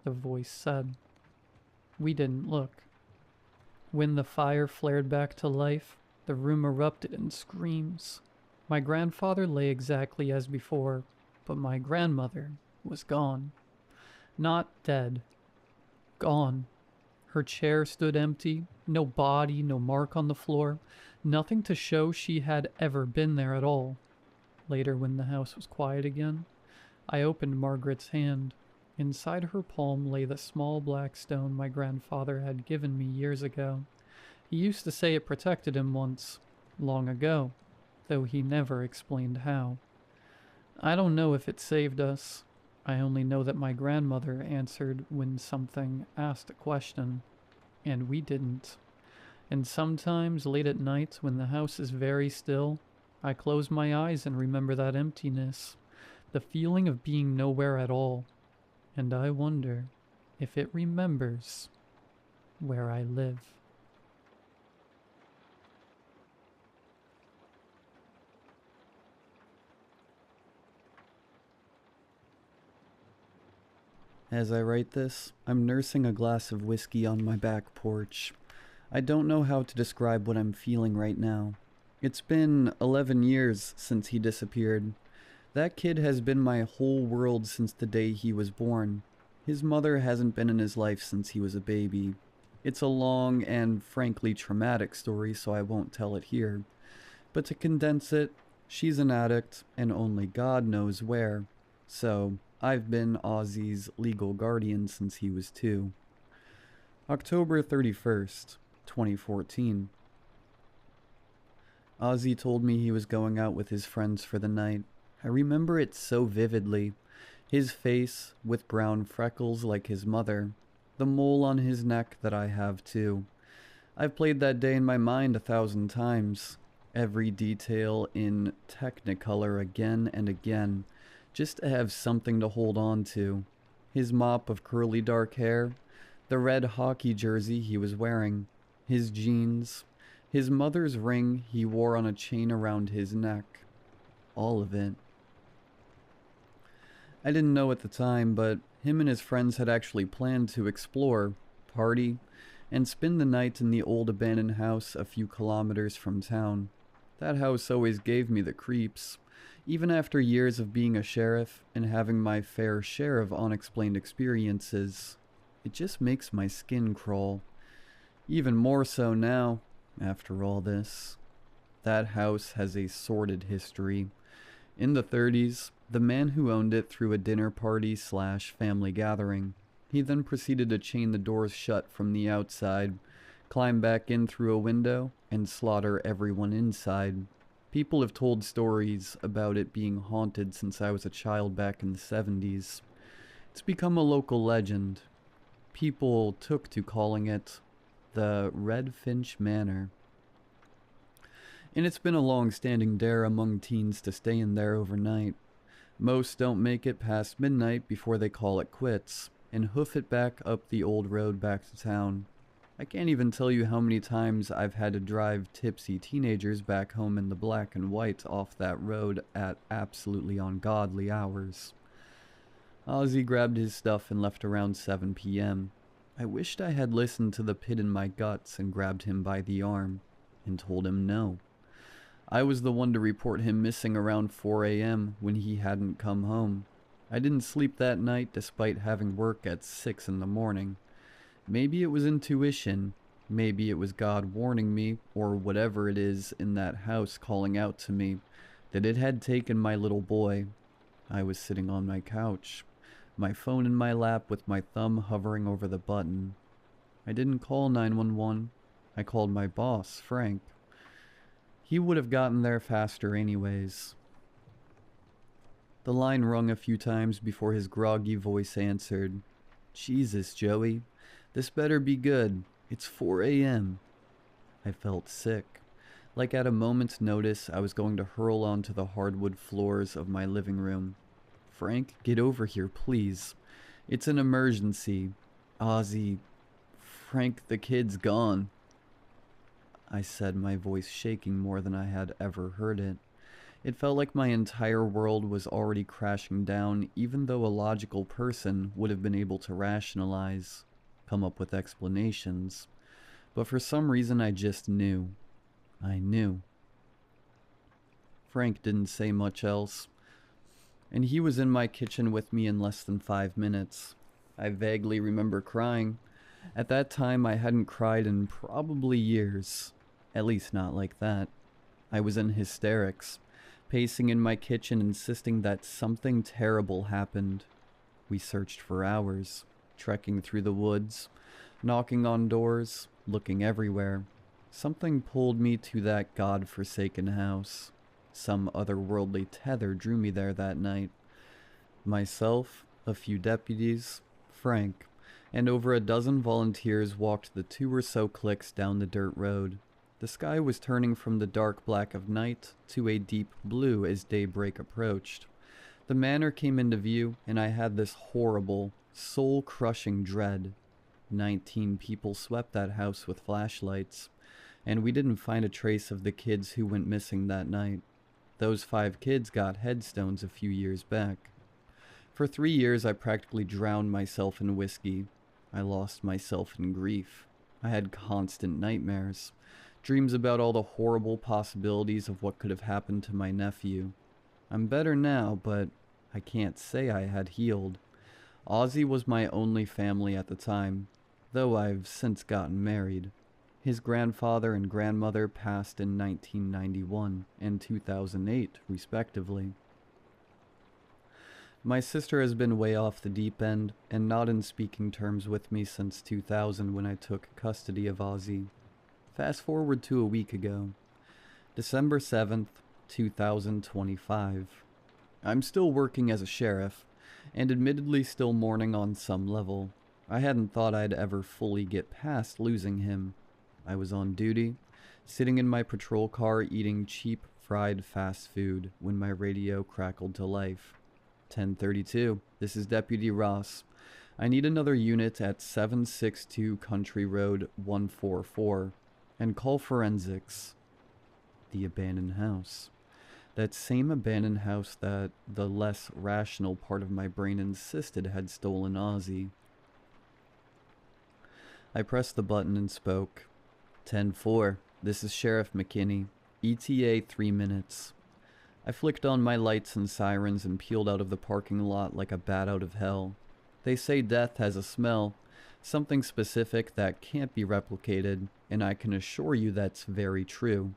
the voice said. We didn't look. When the fire flared back to life, the room erupted in screams. My grandfather lay exactly as before, but my grandmother was gone. Not dead. Gone. Her chair stood empty, no body, no mark on the floor, nothing to show she had ever been there at all. Later, when the house was quiet again, I opened Margaret's hand. Inside her palm lay the small black stone my grandfather had given me years ago. He used to say it protected him once, long ago, though he never explained how. I don't know if it saved us. I only know that my grandmother answered when something asked a question, and we didn't. And sometimes, late at night, when the house is very still, I close my eyes and remember that emptiness, the feeling of being nowhere at all, and I wonder if it remembers where I live. As I write this, I'm nursing a glass of whiskey on my back porch. I don't know how to describe what I'm feeling right now. It's been 11 years since he disappeared. That kid has been my whole world since the day he was born. His mother hasn't been in his life since he was a baby. It's a long and frankly traumatic story, so I won't tell it here. But to condense it, she's an addict, and only God knows where. So, I've been Ozzy's legal guardian since he was 2. October 31st, 2014. Ozzy told me he was going out with his friends for the night. I remember it so vividly. His face, with brown freckles like his mother. The mole on his neck that I have too. I've played that day in my mind 1,000 times. Every detail in Technicolor again and again, just to have something to hold on to. His mop of curly dark hair, the red hockey jersey he was wearing, his jeans, his mother's ring he wore on a chain around his neck. All of it. I didn't know at the time, but him and his friends had actually planned to explore, party, and spend the night in the old abandoned house a few kilometers from town. That house always gave me the creeps. Even after years of being a sheriff and having my fair share of unexplained experiences, it just makes my skin crawl. Even more so now, after all this. That house has a sordid history. In the 30s, the man who owned it threw a dinner party/family gathering. He then proceeded to chain the doors shut from the outside, climb back in through a window, and slaughter everyone inside. People have told stories about it being haunted since I was a child back in the 70s. It's become a local legend. People took to calling it the Red Finch Manor. And it's been a long-standing dare among teens to stay in there overnight. Most don't make it past midnight before they call it quits, and hoof it back up the old road back to town. I can't even tell you how many times I've had to drive tipsy teenagers back home in the black and white off that road at absolutely ungodly hours. Ozzy grabbed his stuff and left around 7 p.m. I wished I had listened to the pit in my guts and grabbed him by the arm and told him no. I was the one to report him missing around 4 a.m. when he hadn't come home. I didn't sleep that night despite having work at 6 in the morning. Maybe it was intuition, maybe it was God warning me, or whatever it is in that house calling out to me, that it had taken my little boy. I was sitting on my couch, my phone in my lap with my thumb hovering over the button. I didn't call 911, I called my boss, Frank. He would have gotten there faster anyways. The line rung a few times before his groggy voice answered. Jesus, Joey. This better be good. It's 4 a.m. I felt sick. Like at a moment's notice, I was going to hurl onto the hardwood floors of my living room. Frank, get over here, please. It's an emergency. Ozzy. Frank, the kid's gone. I said, my voice shaking more than I had ever heard it. It felt like my entire world was already crashing down, even though a logical person would have been able to rationalize, come up with explanations. But for some reason I just knew. I knew. Frank didn't say much else, and he was in my kitchen with me in less than 5 minutes. I vaguely remember crying. At that time I hadn't cried in probably years. At least not like that. I was in hysterics, pacing in my kitchen insisting that something terrible happened. We searched for hours, trekking through the woods, knocking on doors, looking everywhere. Something pulled me to that god-forsaken house. Some otherworldly tether drew me there that night. Myself, a few deputies, Frank, and over a dozen volunteers walked the 2 or so clicks down the dirt road. The sky was turning from the dark black of night to a deep blue as daybreak approached. The manor came into view, and I had this horrible, soul-crushing dread. 19 people swept that house with flashlights, and we didn't find a trace of the kids who went missing that night. Those 5 kids got headstones a few years back. For 3 years I practically drowned myself in whiskey. I lost myself in grief. I had constant nightmares. Dreams about all the horrible possibilities of what could have happened to my nephew. I'm better now, but I can't say I had healed. Ozzy was my only family at the time, though I've since gotten married. His grandfather and grandmother passed in 1991 and 2008, respectively. My sister has been way off the deep end and not in speaking terms with me since 2000 when I took custody of Ozzy. Fast forward to a week ago, December 7th, 2025. I'm still working as a sheriff, and admittedly still mourning on some level. I hadn't thought I'd ever fully get past losing him. I was on duty, sitting in my patrol car eating cheap fried fast food when my radio crackled to life. 1032, this is Deputy Ross. I need another unit at 762 Country Road 144. And call forensics. The abandoned house. That same abandoned house that the less rational part of my brain insisted had stolen Ozzy. I pressed the button and spoke. 10-4, this is Sheriff McKinney. ETA 3 minutes. I flicked on my lights and sirens and peeled out of the parking lot like a bat out of hell. They say death has a smell, something specific that can't be replicated, and I can assure you that's very true.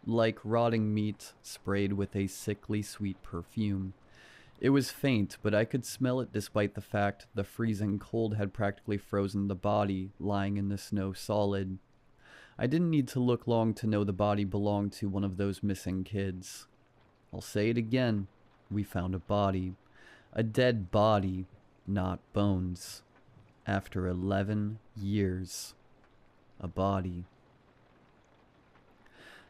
Like rotting meat sprayed with a sickly sweet perfume. It was faint, but I could smell it despite the fact the freezing cold had practically frozen the body lying in the snow solid. I didn't need to look long to know the body belonged to one of those missing kids. I'll say it again. We found a body. A dead body, not bones. After 11 years. A body.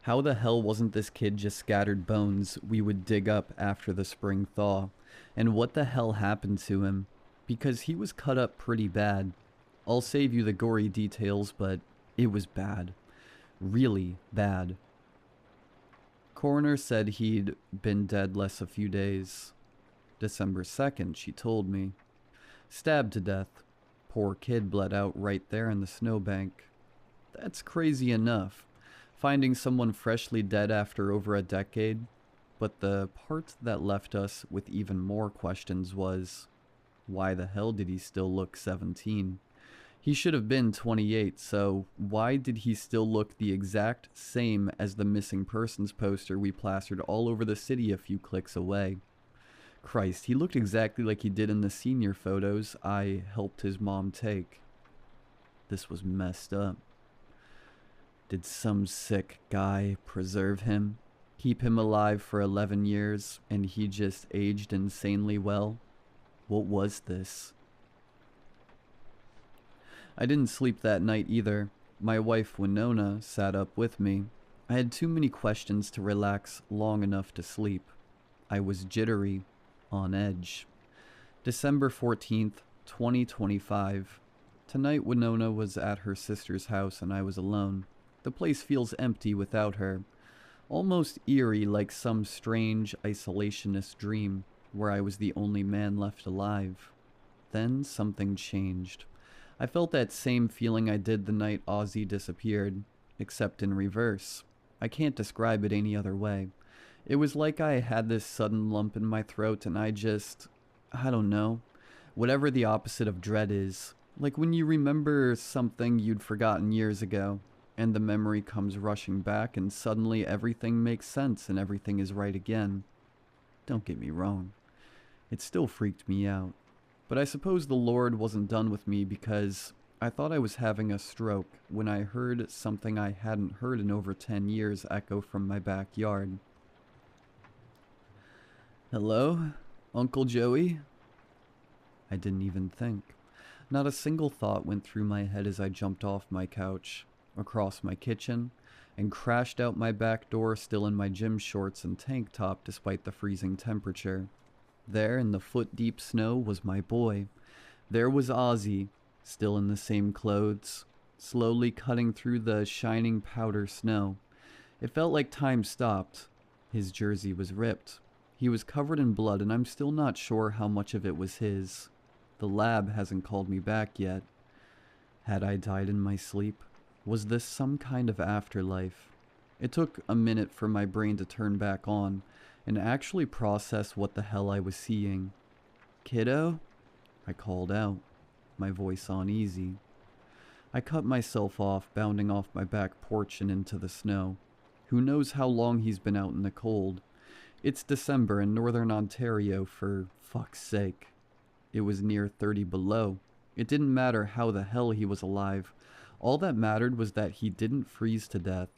How the hell wasn't this kid just scattered bones we would dig up after the spring thaw? And what the hell happened to him? Because he was cut up pretty bad. I'll save you the gory details, but It was bad. Really bad. Coroner said he'd been dead less a few days. December 2nd, she told me. Stabbed to death. Poor kid bled out right there in the snowbank. That's crazy enough, finding someone freshly dead after over a decade, but the part that left us with even more questions was, why the hell did he still look 17? He should have been 28, so why did he still look the exact same as the missing persons poster we plastered all over the city a few clicks away? Christ, he looked exactly like he did in the senior photos I helped his mom take. This was messed up. Did some sick guy preserve him? Keep him alive for 11 years and he just aged insanely well? What was this? I didn't sleep that night either. My wife Winona sat up with me. I had too many questions to relax long enough to sleep. I was jittery, on edge. December 14th, 2025. Tonight Winona was at her sister's house and I was alone. The place feels empty without her. Almost eerie, like some strange isolationist dream where I was the only man left alive. Then something changed. I felt that same feeling I did the night Ozzy disappeared, except in reverse. I can't describe it any other way. It was like I had this sudden lump in my throat and I don't know, whatever the opposite of dread is. Like when you remember something you'd forgotten years ago, and the memory comes rushing back and suddenly everything makes sense and everything is right again. Don't get me wrong. It still freaked me out. But I suppose the Lord wasn't done with me because I thought I was having a stroke when I heard something I hadn't heard in over 10 years echo from my backyard. Hello, Uncle Joey? I didn't even think. Not a single thought went through my head as I jumped off my couch, across my kitchen, and crashed out my back door still in my gym shorts and tank top despite the freezing temperature. There in the foot-deep snow was my boy. There was Ozzy, still in the same clothes, slowly cutting through the shining powder snow. It felt like time stopped. His jersey was ripped. He was covered in blood and I'm still not sure how much of it was his. The lab hasn't called me back yet. Had I died in my sleep? Was this some kind of afterlife? It took a minute for my brain to turn back on and actually process what the hell I was seeing. Kiddo? I called out, my voice uneasy. I cut myself off, bounding off my back porch and into the snow. Who knows how long he's been out in the cold? It's December in northern Ontario, for fuck's sake. It was near 30 below. It didn't matter how the hell he was alive. All that mattered was that he didn't freeze to death.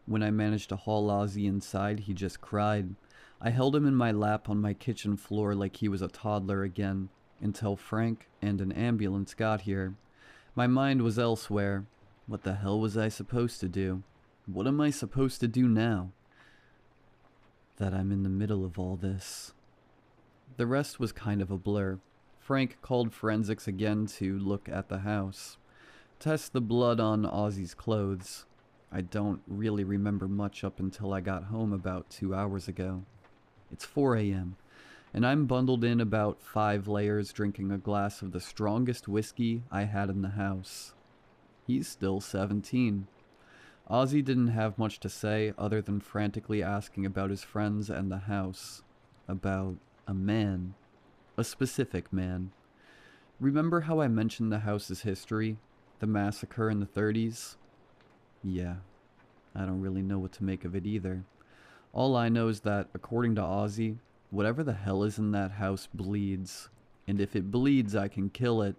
When I managed to haul Ozzy inside, he just cried. I held him in my lap on my kitchen floor like he was a toddler again, until Frank and an ambulance got here. My mind was elsewhere. What the hell was I supposed to do? What am I supposed to do now? That I'm in the middle of all this. The rest was kind of a blur. Frank called forensics again to look at the house. Test the blood on Ozzy's clothes. I don't really remember much up until I got home about 2 hours ago. It's 4 a.m., and I'm bundled in about 5 layers drinking a glass of the strongest whiskey I had in the house. He's still 17. Ozzy didn't have much to say other than frantically asking about his friends and the house. About a man. A specific man. Remember how I mentioned the house's history? The massacre in the 30s? Yeah, I don't really know what to make of it either. All I know is that, according to Ozzy, whatever the hell is in that house bleeds. And if it bleeds, I can kill it.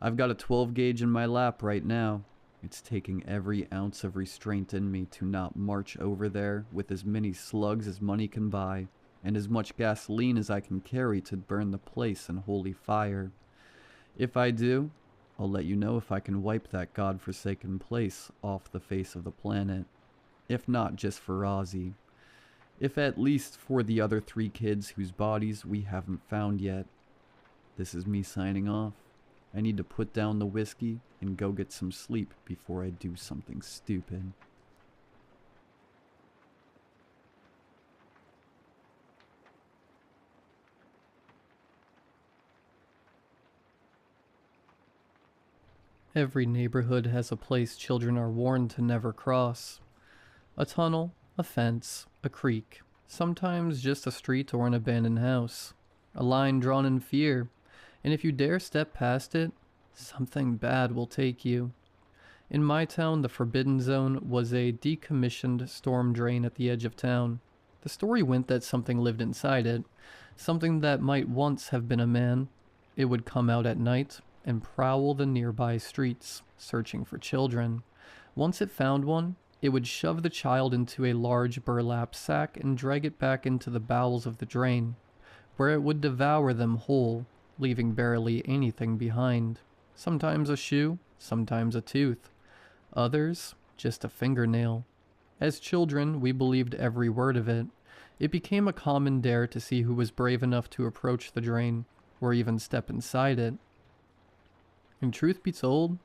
I've got a 12 gauge in my lap right now. It's taking every ounce of restraint in me to not march over there with as many slugs as money can buy, and as much gasoline as I can carry to burn the place in holy fire. If I do, I'll let you know if I can wipe that godforsaken place off the face of the planet. If not just for Ozzy. If at least for the other 3 kids whose bodies we haven't found yet. This is me signing off. I need to put down the whiskey and go get some sleep before I do something stupid. Every neighborhood has a place children are warned to never cross. A tunnel, a fence, a creek, sometimes just a street or an abandoned house. A line drawn in fear, and if you dare step past it, something bad will take you. In my town, the Forbidden Zone was a decommissioned storm drain at the edge of town. The story went that something lived inside it, something that might once have been a man. It would come out at night and prowl the nearby streets, searching for children. Once it found one, it would shove the child into a large burlap sack and drag it back into the bowels of the drain, where it would devour them whole, leaving barely anything behind. Sometimes a shoe, sometimes a tooth. Others, just a fingernail. As children, we believed every word of it. It became a common dare to see who was brave enough to approach the drain, or even step inside it. And truth be told,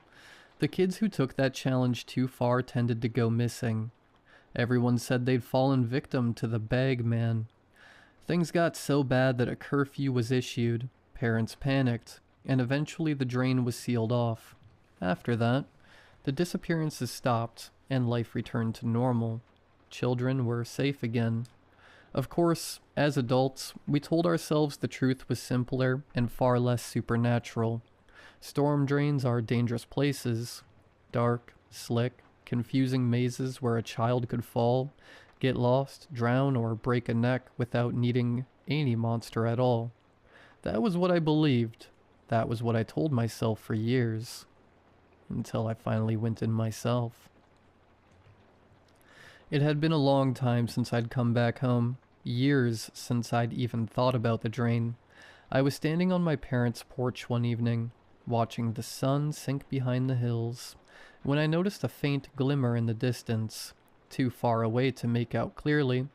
the kids who took that challenge too far tended to go missing. Everyone said they'd fallen victim to the bag man. Things got so bad that a curfew was issued, parents panicked, and eventually the drain was sealed off. After that, the disappearances stopped, and life returned to normal. Children were safe again. Of course, as adults, we told ourselves the truth was simpler and far less supernatural. Storm drains are dangerous places. Dark, slick, confusing mazes where a child could fall, get lost, drown, or break a neck without needing any monster at all. That was what I believed. That was what I told myself for years. Until I finally went in myself. It had been a long time since I'd come back home. Years since I'd even thought about the drain. I was standing on my parents' porch one evening, watching the sun sink behind the hills, when I noticed a faint glimmer in the distance, too far away to make out clearly,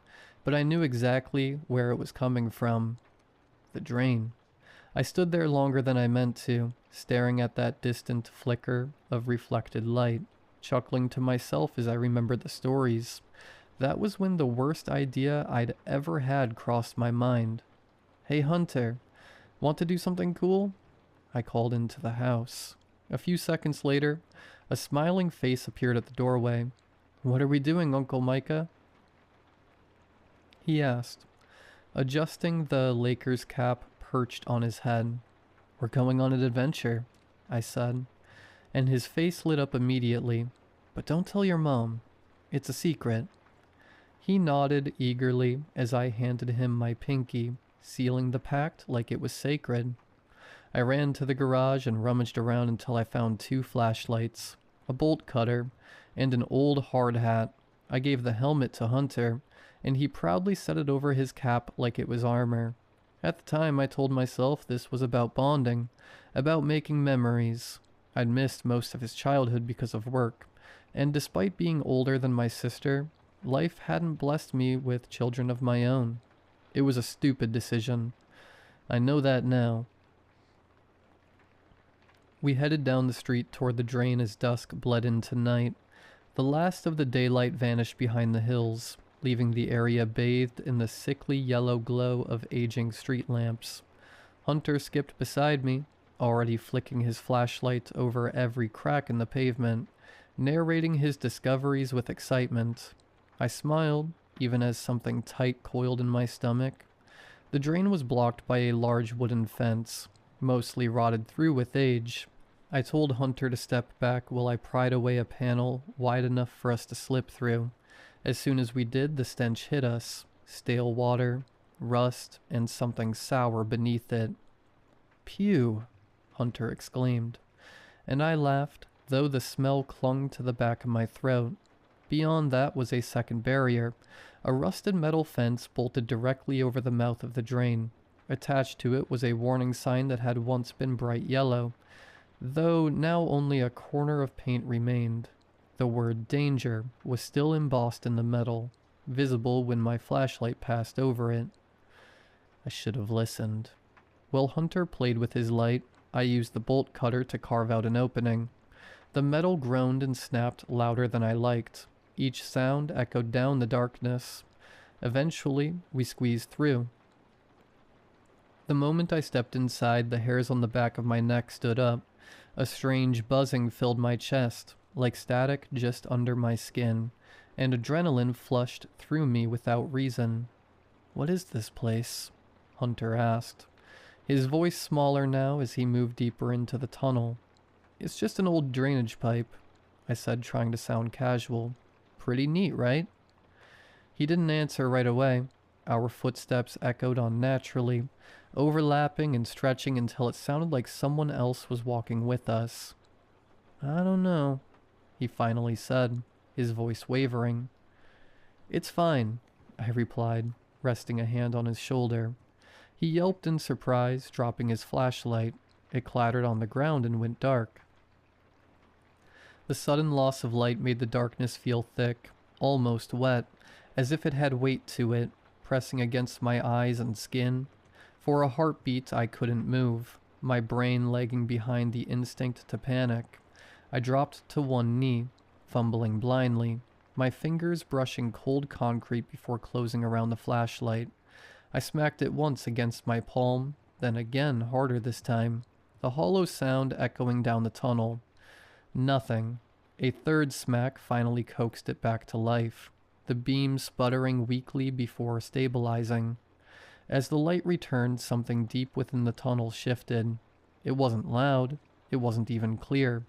but I knew exactly where it was coming from. The drain. I stood there longer than I meant to, staring at that distant flicker of reflected light, chuckling to myself as I remembered the stories. That was when the worst idea I'd ever had crossed my mind. "Hey Hunter, want to do something cool?" I called into the house. A few seconds later, a smiling face appeared at the doorway. "What are we doing, Uncle Micah?" he asked, adjusting the Lakers cap perched on his head. "We're going on an adventure," I said, and his face lit up immediately. "But don't tell your mom. It's a secret." He nodded eagerly as I handed him my pinky, sealing the pact like it was sacred. I ran to the garage and rummaged around until I found 2 flashlights, a bolt cutter, and an old hard hat. I gave the helmet to Hunter, and he proudly set it over his cap like it was armor. At the time, I told myself this was about bonding, about making memories. I'd missed most of his childhood because of work, and despite being older than my sister, life hadn't blessed me with children of my own. It was a stupid decision. I know that now. We headed down the street toward the drain as dusk bled into night. The last of the daylight vanished behind the hills, leaving the area bathed in the sickly yellow glow of aging street lamps. Hunter skipped beside me, already flicking his flashlight over every crack in the pavement, narrating his discoveries with excitement. I smiled, even as something tight coiled in my stomach. The drain was blocked by a large wooden fence, mostly rotted through with age. I told Hunter to step back while I pried away a panel wide enough for us to slip through. As soon as we did, the stench hit us. Stale water, rust, and something sour beneath it. "Pew!" Hunter exclaimed. And I laughed, though the smell clung to the back of my throat. Beyond that was a second barrier, a rusted metal fence bolted directly over the mouth of the drain. Attached to it was a warning sign that had once been bright yellow, though now only a corner of paint remained. The word "danger" was still embossed in the metal, visible when my flashlight passed over it. I should have listened. While Hunter played with his light, I used the bolt cutter to carve out an opening. The metal groaned and snapped louder than I liked. Each sound echoed down the darkness. Eventually, we squeezed through. The moment I stepped inside, the hairs on the back of my neck stood up. A strange buzzing filled my chest, like static just under my skin, and adrenaline flushed through me without reason. "What is this place?" Hunter asked, his voice smaller now as he moved deeper into the tunnel. "It's just an old drainage pipe," I said, trying to sound casual. "Pretty neat, right?" He didn't answer right away. Our footsteps echoed unnaturally, overlapping and stretching until it sounded like someone else was walking with us. "I don't know," he finally said, his voice wavering. "It's fine," I replied, resting a hand on his shoulder. He yelped in surprise, dropping his flashlight. It clattered on the ground and went dark. The sudden loss of light made the darkness feel thick, almost wet, as if it had weight to it, pressing against my eyes and skin. For a heartbeat, I couldn't move, my brain lagging behind the instinct to panic. I dropped to one knee, fumbling blindly, my fingers brushing cold concrete before closing around the flashlight. I smacked it once against my palm, then again, harder this time, the hollow sound echoing down the tunnel. Nothing. A third smack finally coaxed it back to life, the beam sputtering weakly before stabilizing. As the light returned, something deep within the tunnel shifted. It wasn't loud, it wasn't even clear,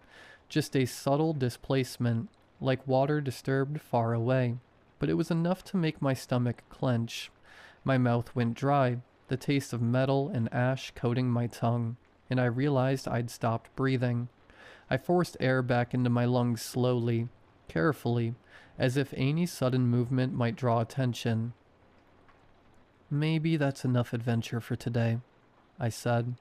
just a subtle displacement, like water disturbed far away, but it was enough to make my stomach clench. My mouth went dry, the taste of metal and ash coating my tongue, and I realized I'd stopped breathing. I forced air back into my lungs slowly, carefully, as if any sudden movement might draw attention. "Maybe that's enough adventure for today," I said,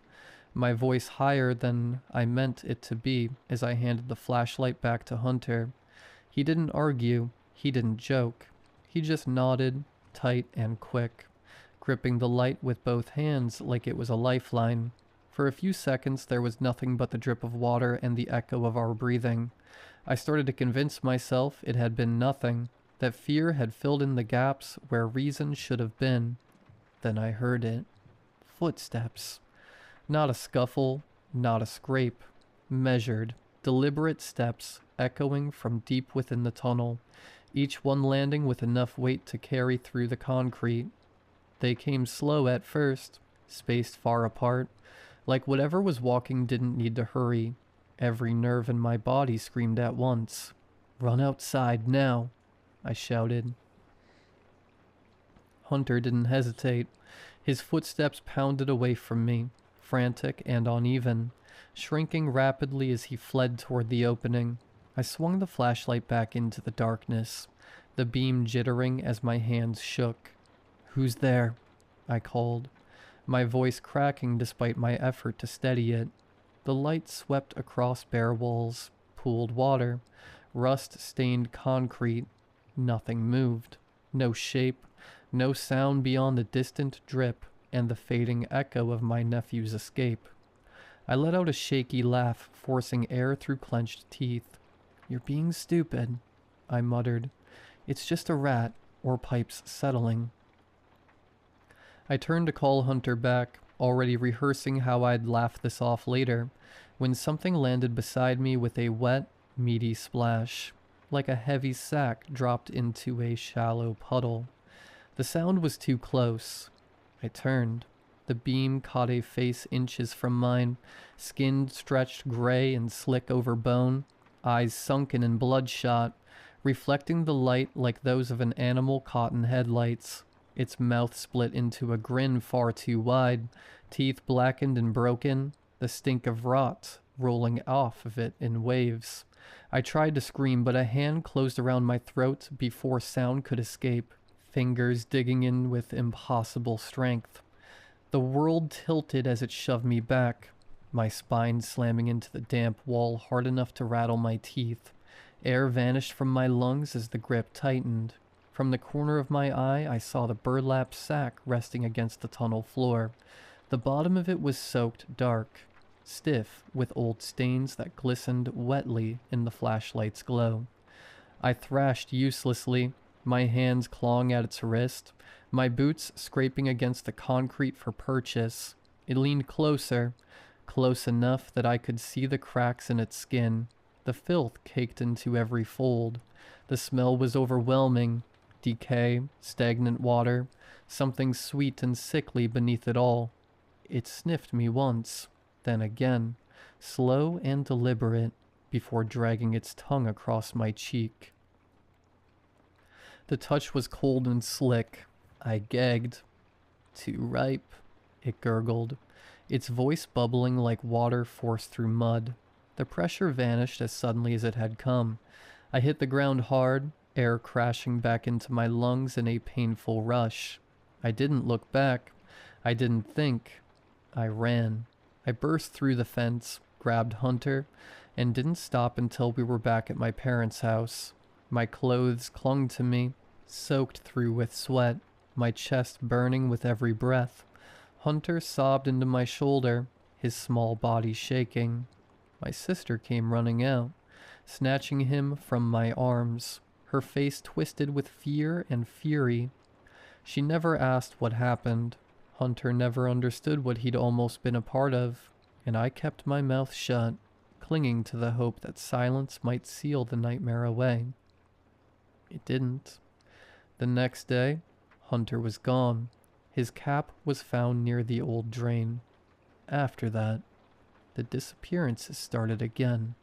my voice higher than I meant it to be as I handed the flashlight back to Hunter. He didn't argue, he didn't joke. He just nodded, tight and quick, gripping the light with both hands like it was a lifeline. For a few seconds there was nothing but the drip of water and the echo of our breathing. I started to convince myself it had been nothing, that fear had filled in the gaps where reason should have been. Then I heard it. Footsteps. Not a scuffle, not a scrape. Measured, deliberate steps echoing from deep within the tunnel, each one landing with enough weight to carry through the concrete. They came slow at first, spaced far apart, like whatever was walking didn't need to hurry. Every nerve in my body screamed at once. "Run outside now," I shouted. Hunter didn't hesitate. His footsteps pounded away from me, frantic and uneven, shrinking rapidly as he fled toward the opening. I swung the flashlight back into the darkness, the beam jittering as my hands shook. "Who's there?" I called, my voice cracking despite my effort to steady it. The light swept across bare walls, pooled water, rust-stained concrete. Nothing moved. No shape, no sound beyond the distant drip and the fading echo of my nephew's escape. I let out a shaky laugh, forcing air through clenched teeth. "You're being stupid," I muttered. "It's just a rat, or pipes settling." I turned to call Hunter back, already rehearsing how I'd laugh this off later, when something landed beside me with a wet, meaty splash, like a heavy sack dropped into a shallow puddle. The sound was too close. I turned. The beam caught a face inches from mine, skin stretched gray and slick over bone, eyes sunken and bloodshot, reflecting the light like those of an animal caught in headlights. Its mouth split into a grin far too wide, teeth blackened and broken, the stink of rot rolling off of it in waves. I tried to scream, but a hand closed around my throat before sound could escape, fingers digging in with impossible strength. The world tilted as it shoved me back, my spine slamming into the damp wall hard enough to rattle my teeth. Air vanished from my lungs as the grip tightened. From the corner of my eye, I saw the burlap sack resting against the tunnel floor. The bottom of it was soaked dark. stiff with old stains that glistened wetly in the flashlight's glow. I thrashed uselessly, my hands clawing at its wrist, my boots scraping against the concrete for purchase. It leaned closer, close enough that I could see the cracks in its skin. The filth caked into every fold. The smell was overwhelming. Decay, stagnant water, something sweet and sickly beneath it all. It sniffed me once, then again, slow and deliberate, before dragging its tongue across my cheek. The touch was cold and slick. I gagged. Too ripe, it gurgled, its voice bubbling like water forced through mud. The pressure vanished as suddenly as it had come. I hit the ground hard, air crashing back into my lungs in a painful rush. I didn't look back. I didn't think. I ran. I burst through the fence, grabbed Hunter, and didn't stop until we were back at my parents' house. My clothes clung to me, soaked through with sweat, my chest burning with every breath. Hunter sobbed into my shoulder, his small body shaking. My sister came running out, snatching him from my arms, her face twisted with fear and fury. She never asked what happened. Hunter never understood what he'd almost been a part of, and I kept my mouth shut, clinging to the hope that silence might seal the nightmare away. It didn't. The next day, Hunter was gone. His cap was found near the old drain. After that, the disappearances started again.